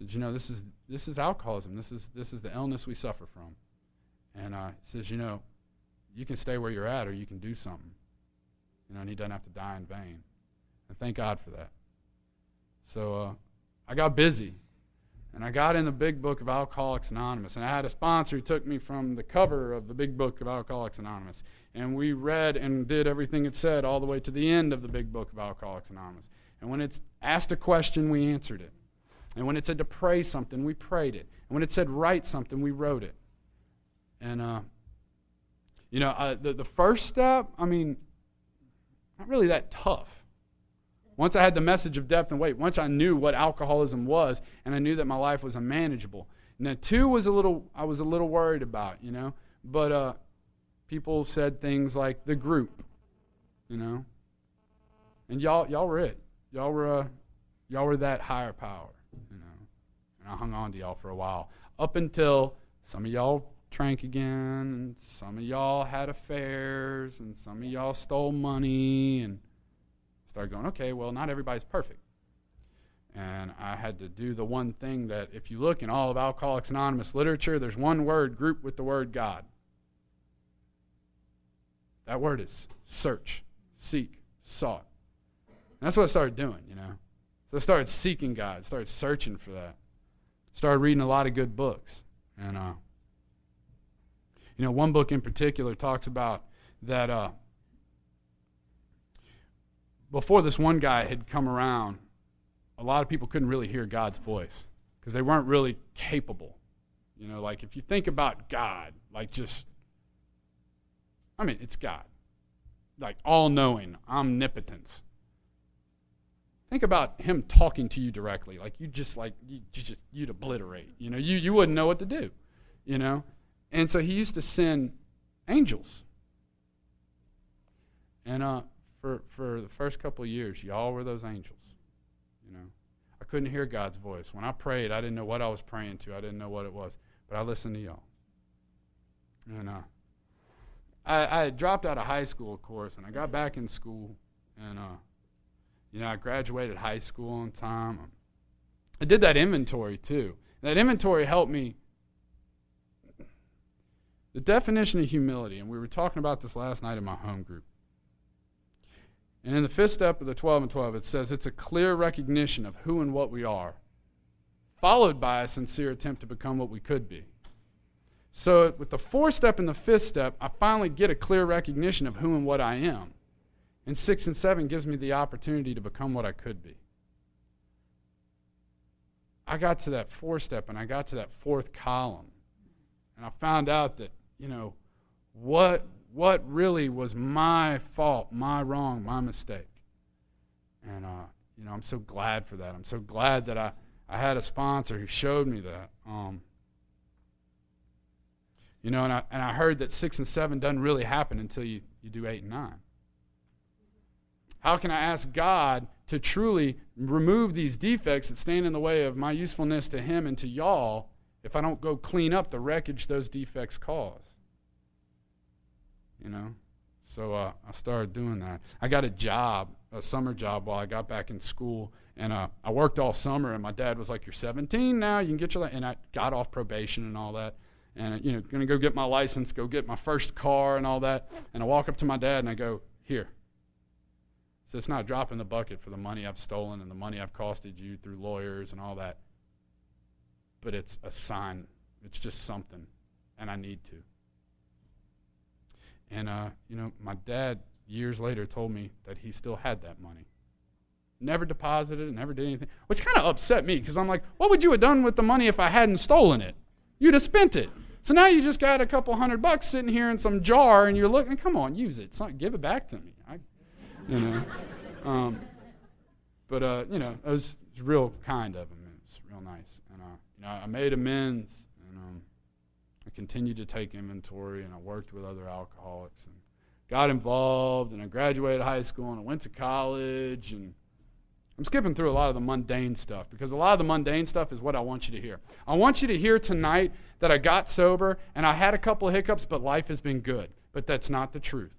I said, this is alcoholism. This is the illness we suffer from. And he says, you can stay where you're at or you can do something. And he doesn't have to die in vain. And thank God for that. So I got busy. And I got in the big book of Alcoholics Anonymous. And I had a sponsor who took me from the cover of the big book of Alcoholics Anonymous. And we read and did everything it said all the way to the end of the big book of Alcoholics Anonymous. And when it's asked a question, we answered it. And when it said to pray something, we prayed it. And when it said write something, we wrote it. And, the first step, not really that tough. Once I had the message of depth and weight, once I knew what alcoholism was, and I knew that my life was unmanageable. Now, 2 I was a little worried about, but people said things like the group, and y'all were it. Y'all were that higher power, and I hung on to y'all for a while, up until some of y'all drank again, and some of y'all had affairs, and some of y'all stole money, and started going, okay, well, not everybody's perfect. And I had to do the one thing that if you look in all of Alcoholics Anonymous literature, there's one word grouped with the word God. That word is search, seek, sought. And that's what I started doing, So I started seeking God, started searching for that. Started reading a lot of good books. And, one book in particular talks about that before this one guy had come around, a lot of people couldn't really hear God's voice because they weren't really capable. Like if you think about God, it's God. Like all-knowing, omnipotence. Think about him talking to you directly. You'd obliterate. You wouldn't know what to do. And so he used to send angels. And for the first couple of years, y'all were those angels. I couldn't hear God's voice. When I prayed, I didn't know what I was praying to. I didn't know what it was. But I listened to y'all. And I had dropped out of high school, of course, and I got back in school. And, I graduated high school on time. I did that inventory, too. That inventory helped me. The definition of humility, and we were talking about this last night in my home group. And in the 5th step of the 12 and 12, it says it's a clear recognition of who and what we are, followed by a sincere attempt to become what we could be. So with the 4th step and the 5th step, I finally get a clear recognition of who and what I am. And 6 and 7 gives me the opportunity to become what I could be. I got to that 4th step, and I got to that 4th column. And I found out that, what really was my fault, my wrong, my mistake. And, I'm so glad for that. I'm so glad that I had a sponsor who showed me that. And I heard that 6 and 7 doesn't really happen until you do 8 and 9. How can I ask God to truly remove these defects that stand in the way of my usefulness to him and to y'all if I don't go clean up the wreckage those defects cause? So I started doing that. I got a job, a summer job, while I got back in school, and I worked all summer. And my dad was like, "You're 17 now. You can get your," and I got off probation and all that, and going to go get my license, go get my first car and all that. And I walk up to my dad and I go, "Here." So it's not dropping the bucket for the money I've stolen and the money I've costed you through lawyers and all that, but it's a sign. It's just something, and I need to. And, my dad, years later, told me that he still had that money. Never deposited it, never did anything, which kind of upset me, because I'm like, what would you have done with the money if I hadn't stolen it? You'd have spent it. So now you just got a couple $100 sitting here in some jar, and you're looking, come on, use it. Give it back to me. It was real kind of him. It was real nice. And, I made amends, and I continued to take inventory, and I worked with other alcoholics and got involved, and I graduated high school, and I went to college, and I'm skipping through a lot of the mundane stuff, because a lot of the mundane stuff is what I want you to hear. I want you to hear tonight that I got sober, and I had a couple of hiccups, but life has been good. But that's not the truth.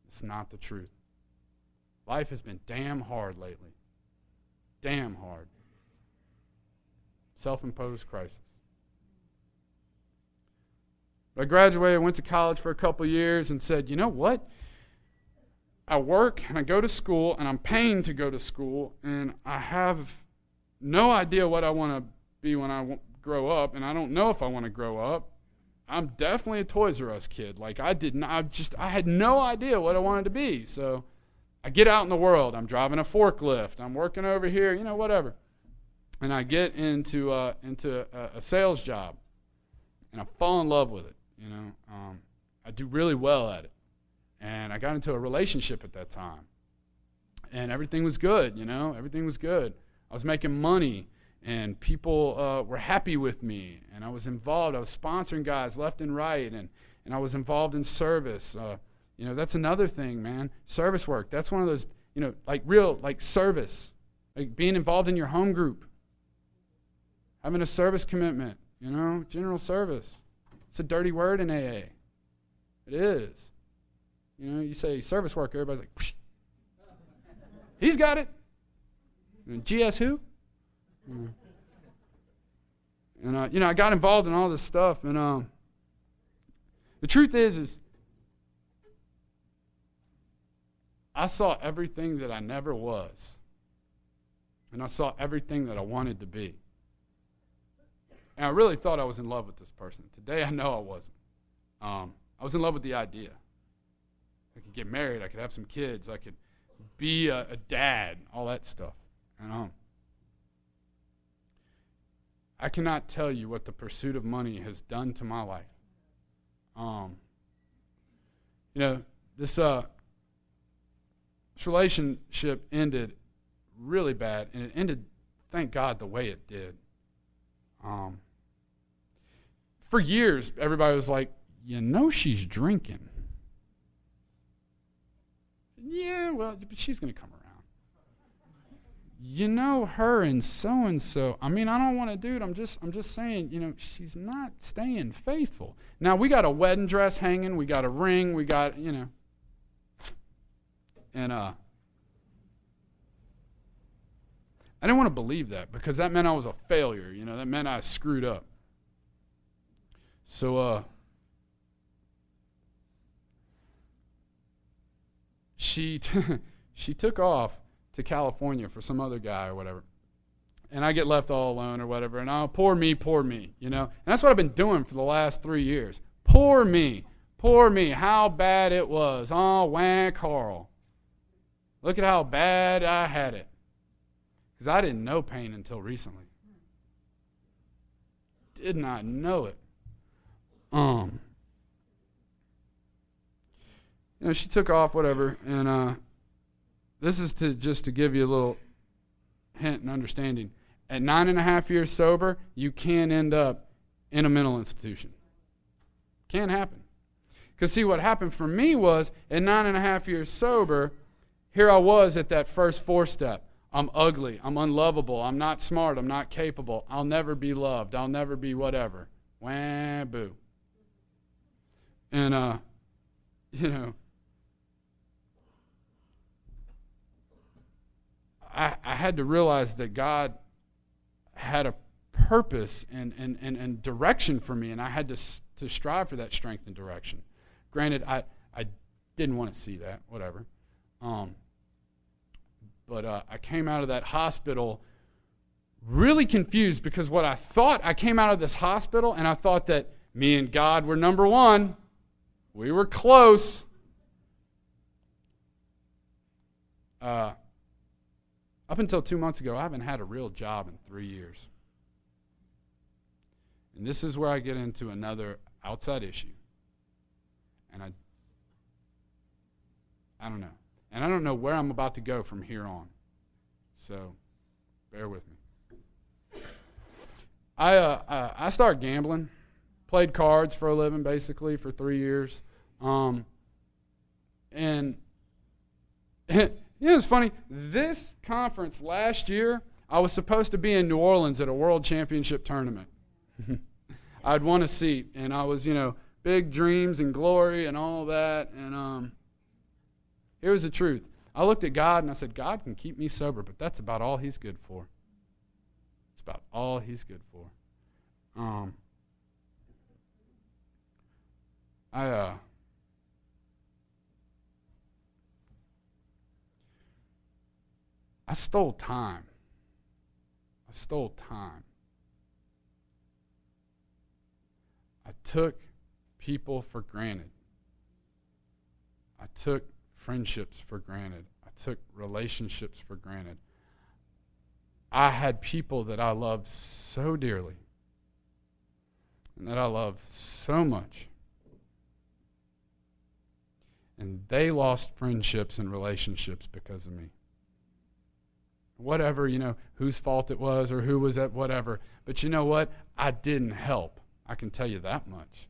It's not the truth. Life has been damn hard lately. Damn hard. Self-imposed crisis. I graduated, went to college for a couple years, and said, you know what? I work and I go to school, and I'm paying to go to school, and I have no idea what I want to be when I grow up, and I don't know if I want to grow up. I'm definitely a Toys R Us kid. Like, I had no idea what I wanted to be. So I get out in the world. I'm driving a forklift. I'm working over here, whatever. And I get into a sales job, and I fall in love with it. I do really well at it. And I got into a relationship at that time. And everything was good, Everything was good. I was making money, and people were happy with me. And I was involved. I was sponsoring guys left and right, and I was involved in service. That's another thing, man. Service work. That's one of those, real service. Like being involved in your home group. Having a service commitment, general service. It's a dirty word in AA. It is. You say service work, everybody's like, psh. He's got it. And GS who? And I got involved in all this stuff, and the truth is I saw everything that I never was, and I saw everything that I wanted to be. And I really thought I was in love with this person. Today I know I wasn't. I was in love with the idea. I could get married. I could have some kids. I could be a dad, all that stuff. And I cannot tell you what the pursuit of money has done to my life. This relationship ended really bad, and it ended, thank God, the way it did. For years, everybody was like, she's drinking. Yeah, well, but she's going to come around. Her and so. I don't want to do it. I'm just saying, she's not staying faithful. Now, we got a wedding dress hanging. We got a ring. We got, and I didn't want to believe that, because that meant I was a failure. That meant I screwed up. So, she took off to California for some other guy or whatever, and I get left all alone or whatever, and poor me, and that's what I've been doing for the last 3 years. Poor me, how bad it was. Oh, Carl. Look at how bad I had it. Because I didn't know pain until recently. Did not know it. She took off, whatever, and this is to give you a little hint and understanding. At 9.5 years sober, you can end up in a mental institution. Can happen. Because see, what happened for me was, at 9.5 years sober, here I was at that first 4-step. I'm ugly. I'm unlovable. I'm not smart. I'm not capable. I'll never be loved. I'll never be whatever. Wah, boo. And, I had to realize that God had a purpose and direction for me, and I had to strive for that strength and direction. Granted, I didn't want to see that, whatever. But I came out of that hospital really confused, because what I thought, I came out of this hospital and I thought that me and God were number one. We were close. Up until 2 months ago, I haven't had a real job in 3 years. And this is where I get into another outside issue. And I don't know. And I don't know where I'm about to go from here on. So, bear with me. I started gambling. Played cards for a living, basically, for 3 years. And it's funny. This conference last year, I was supposed to be in New Orleans at a world championship tournament. I'd won a seat, and I was, big dreams and glory and all that. And here's the truth. I looked at God and I said, God can keep me sober, but that's about all He's good for. It's about all He's good for. I stole time. I took people for granted. I took friendships for granted. I took relationships for granted. I had people that I loved so dearly and that I loved so much. And they lost friendships and relationships because of me. Whatever, whose fault it was or who was at whatever. But you know what? I didn't help. I can tell you that much.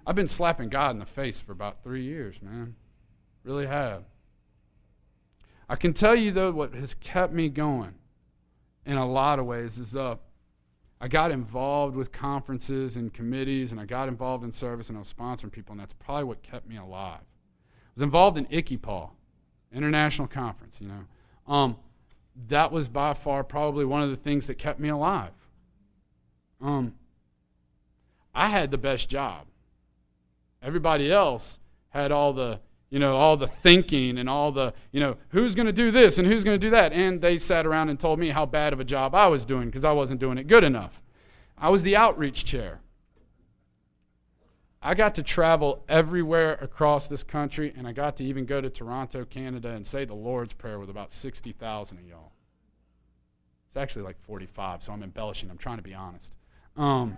I've been slapping God in the face for about 3 years, man. Really have. I can tell you, though, what has kept me going in a lot of ways is I got involved with conferences and committees, and I got involved in service, and I was sponsoring people, and that's probably what kept me alive. I was involved in ICIPAW, International Conference, That was by far probably one of the things that kept me alive. I had the best job. Everybody else had all the thinking and all the, who's going to do this and who's going to do that. And they sat around and told me how bad of a job I was doing because I wasn't doing it good enough. I was the outreach chair. I got to travel everywhere across this country, and I got to even go to Toronto, Canada, and say the Lord's Prayer with about 60,000 of y'all. It's actually like 45, so I'm embellishing. I'm trying to be honest. I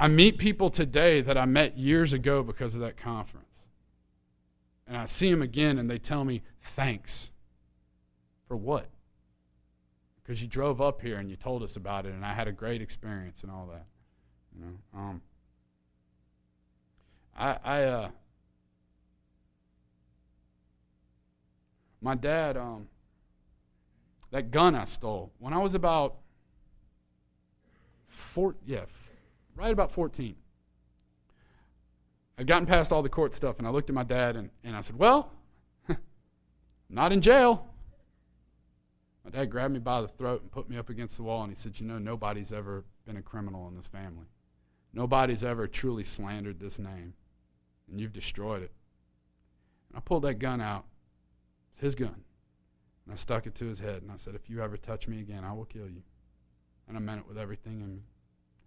meet people today that I met years ago because of that conference. And I see them again, and they tell me, thanks. For what? Because you drove up here and you told us about it, and I had a great experience and all that. My dad, that gun I stole when I was about right about 14. I'd gotten past all the court stuff, and I looked at my dad, and I said, well, I'm not in jail. My dad grabbed me by the throat and put me up against the wall, and he said, nobody's ever been a criminal in this family. Nobody's ever truly slandered this name, and you've destroyed it. And I pulled that gun out. It's his gun. And I stuck it to his head, and I said, if you ever touch me again, I will kill you. And I meant it with everything in me.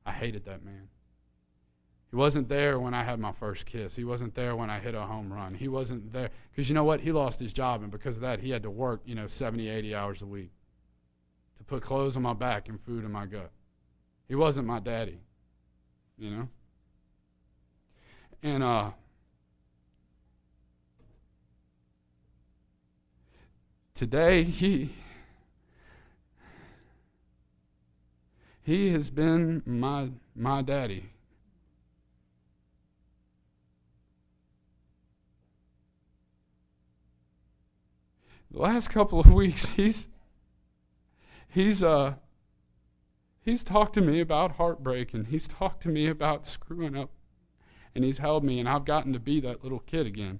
I hated that man. He wasn't there when I had my first kiss. He wasn't there when I hit a home run. He wasn't there. Because you know what? He lost his job, and because of that, he had to work, 70, 80 hours a week to put clothes on my back and food in my gut. He wasn't my daddy, And today, he has been my daddy. The last couple of weeks, he's talked to me about heartbreak, and he's talked to me about screwing up, and he's held me, and I've gotten to be that little kid again.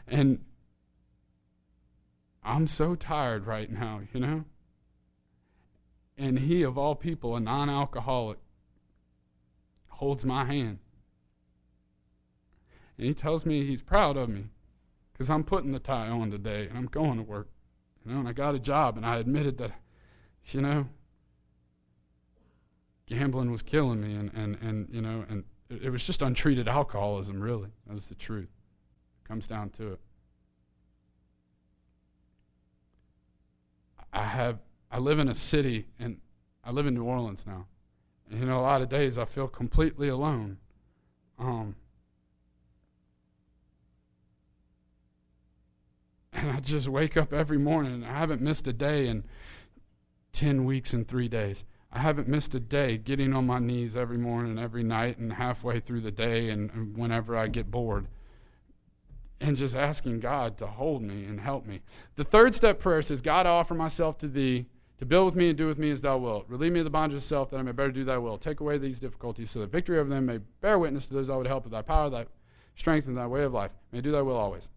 And I'm so tired right now, you know? And he, of all people, a non-alcoholic, holds my hand. And he tells me he's proud of me because I'm putting the tie on today and I'm going to work. You know, and I got a job, and I admitted that, you know, gambling was killing me, and you know, and it was just untreated alcoholism, really. That was the truth. It comes down to it. I live in a city, and I live in New Orleans now. And, you know, a lot of days I feel completely alone. And I just wake up every morning, and I haven't missed a day in 10 weeks and 3 days. I haven't missed a day getting on my knees every morning, every night, and halfway through the day, and whenever I get bored, and just asking God to hold me and help me. The third step prayer says, God, I offer myself to thee, to build with me and do with me as thou wilt. Relieve me of the bondage of self, that I may better do thy will. Take away these difficulties, so that victory over them may bear witness to those I would help with thy power, thy strength, and thy way of life. May I do thy will always.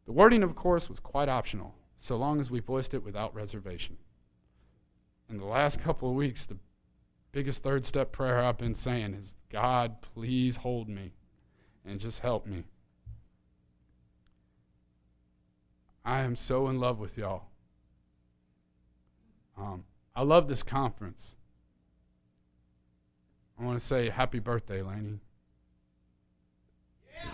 The wording, of course, was quite optional, so long as we voiced it without reservation. In the last couple of weeks, the biggest third step prayer I've been saying is, God, please hold me and just help me. I am so in love with y'all. I love this conference. I want to say happy birthday, Laney. Yeah.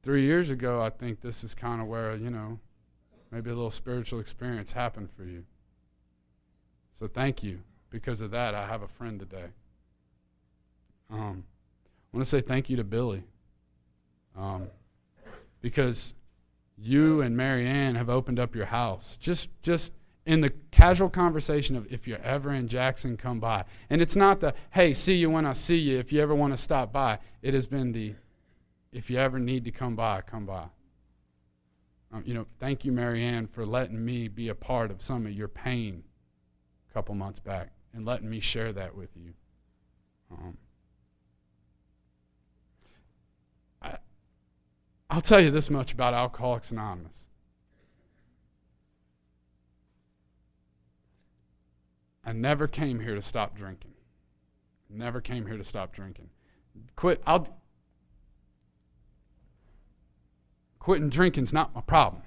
3 years ago, I think this is kind of where, you know, maybe a little spiritual experience happened for you. So thank you. Because of that, I have a friend today. I want to say thank you to Billy. Because you and Mary Ann have opened up your house. Just in the casual conversation of, if you're ever in Jackson, come by. And it's not the, hey, see you when I see you, if you ever want to stop by. It has been the, if you ever need to come by, come by. You know, thank you, Mary Ann, for letting me be a part of some of your pain a couple months back and letting me share that with you. I'll tell you this much about Alcoholics Anonymous. I never came here to stop drinking. Never came here to stop drinking. Quitting drinking's not my problem.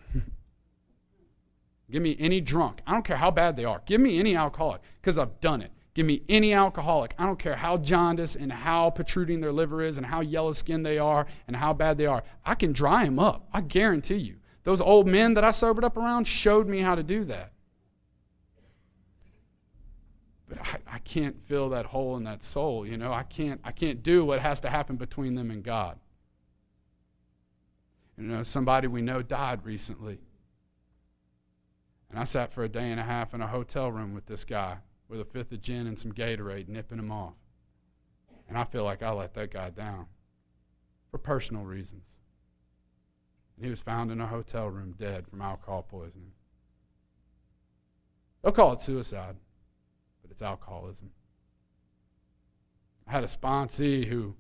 Give me any drunk. I don't care how bad they are. Give me any alcoholic, because I've done it. Give me any alcoholic. I don't care how jaundiced and how protruding their liver is and how yellow skinned they are and how bad they are. I can dry them up. I guarantee you. Those old men that I sobered up around showed me how to do that. But I can't fill that hole in that soul, you know. I can't do what has to happen between them and God. You know, somebody we know died recently. And I sat for a day and a half in a hotel room with this guy with a fifth of gin and some Gatorade, nipping him off. And I feel like I let that guy down for personal reasons. And he was found in a hotel room dead from alcohol poisoning. They'll call it suicide, but it's alcoholism. I had a sponsee who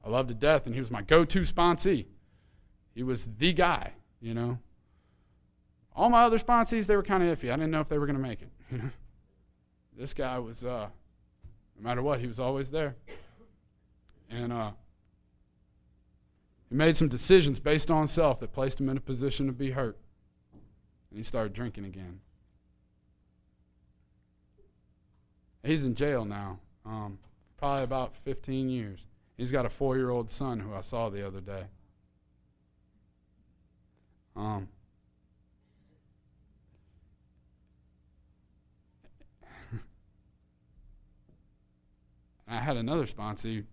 I loved to death, and he was my go-to sponsee. He was the guy, you know. All my other sponsees, they were kind of iffy. I didn't know if they were going to make it, you know. This guy was, no matter what, he was always there. And he made some decisions based on self that placed him in a position to be hurt. And he started drinking again. He's in jail now, probably about 15 years. He's got a 4-year-old son who I saw the other day. I had another sponsee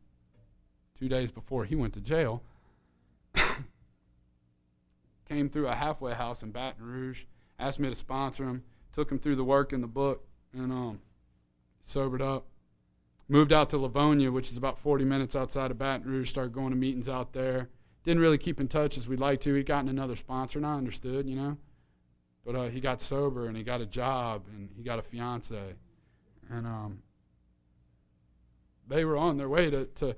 2 days before he went to jail. Came through a halfway house in Baton Rouge, asked me to sponsor him, took him through the work in the book, and sobered up. Moved out to Livonia, which is about 40 minutes outside of Baton Rouge, started going to meetings out there. Didn't really keep in touch as we'd like to. He'd gotten another sponsor, and I understood, you know. But he got sober, and he got a job, and he got a fiance. And they were on their way to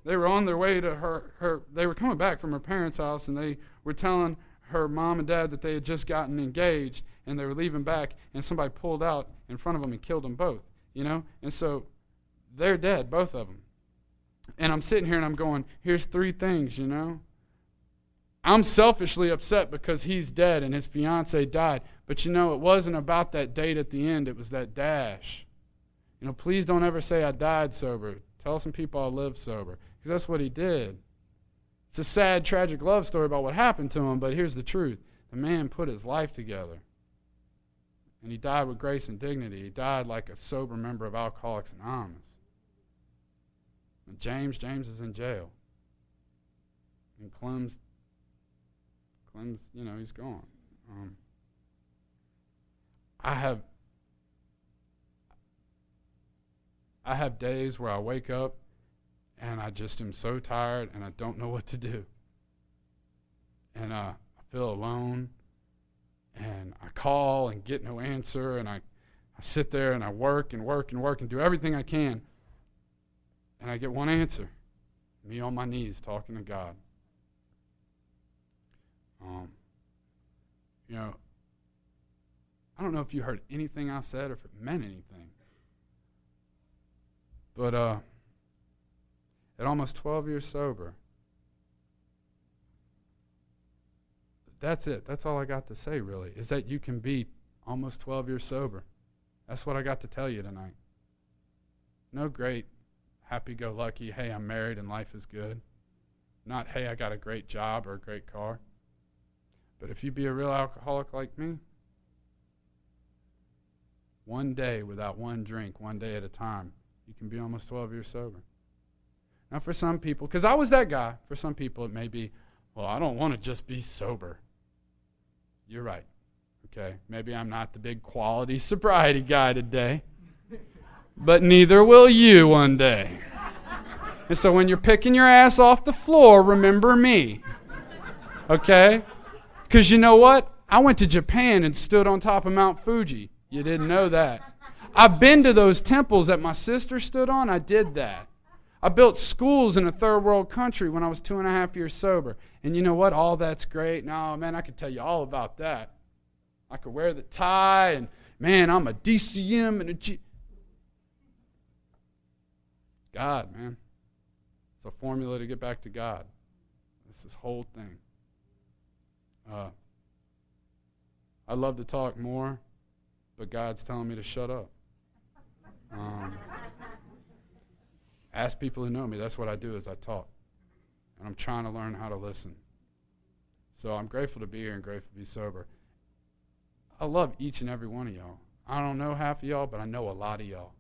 they were on their way to her. They were coming back from her parents' house, and they were telling her mom and dad that they had just gotten engaged, and they were leaving back, and somebody pulled out in front of them and killed them both, And so they're dead, both of them. And I'm sitting here and I'm going, here's three things, I'm selfishly upset because he's dead and his fiance died. But it wasn't about that date at the end. It was that dash. Please don't ever say I died sober. Tell some people I lived sober. Because that's what he did. It's a sad, tragic love story about what happened to him, but here's the truth. The man put his life together. And he died with grace and dignity. He died like a sober member of Alcoholics Anonymous. And James is in jail. And Clem's, he's gone. I have days where I wake up and I just am so tired and I don't know what to do. And I feel alone, and I call and get no answer, and I sit there and I work and do everything I can, and I get one answer: me on my knees talking to God. I don't know if you heard anything I said or if it meant anything, but at almost 12 years sober, that's it. That's all I got to say, really, is that you can be almost 12 years sober. That's what I got to tell you tonight. No great happy-go-lucky, hey, I'm married and life is good. Not, hey, I got a great job or a great car. But if you be a real alcoholic like me, one day without one drink, one day at a time, you can be almost 12 years sober. Now for some people, because I was that guy, for some people it may be, well, I don't want to just be sober. You're right. Okay, maybe I'm not the big quality sobriety guy today, but neither will you one day. And so when you're picking your ass off the floor, remember me. Okay? Because you know what? I went to Japan and stood on top of Mount Fuji. You didn't know that. I've been to those temples that my sister stood on. I did that. I built schools in a third world country when I was 2.5 years sober. And you know what? All that's great. No, man, I could tell you all about that. I could wear the tie, and man, I'm a DCM and a G. God, man. It's a formula to get back to God. It's this whole thing. I'd love to talk more, but God's telling me to shut up. Ask people who know me. That's what I do, is I talk. And I'm trying to learn how to listen. So I'm grateful to be here and grateful to be sober. I love each and every one of y'all. I don't know half of y'all, but I know a lot of y'all.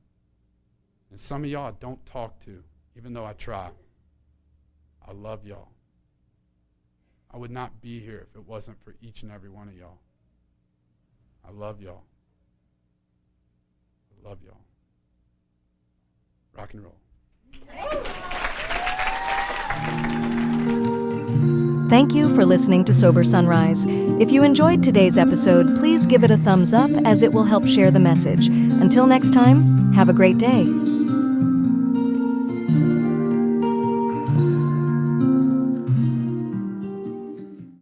And some of y'all I don't talk to, even though I try. I love y'all. I would not be here if it wasn't for each and every one of y'all. I love y'all. I love y'all. Rock and roll. Thank you for listening to Sober Sunrise. If you enjoyed today's episode, please give it a thumbs up, as it will help share the message. Until next time, have a great day.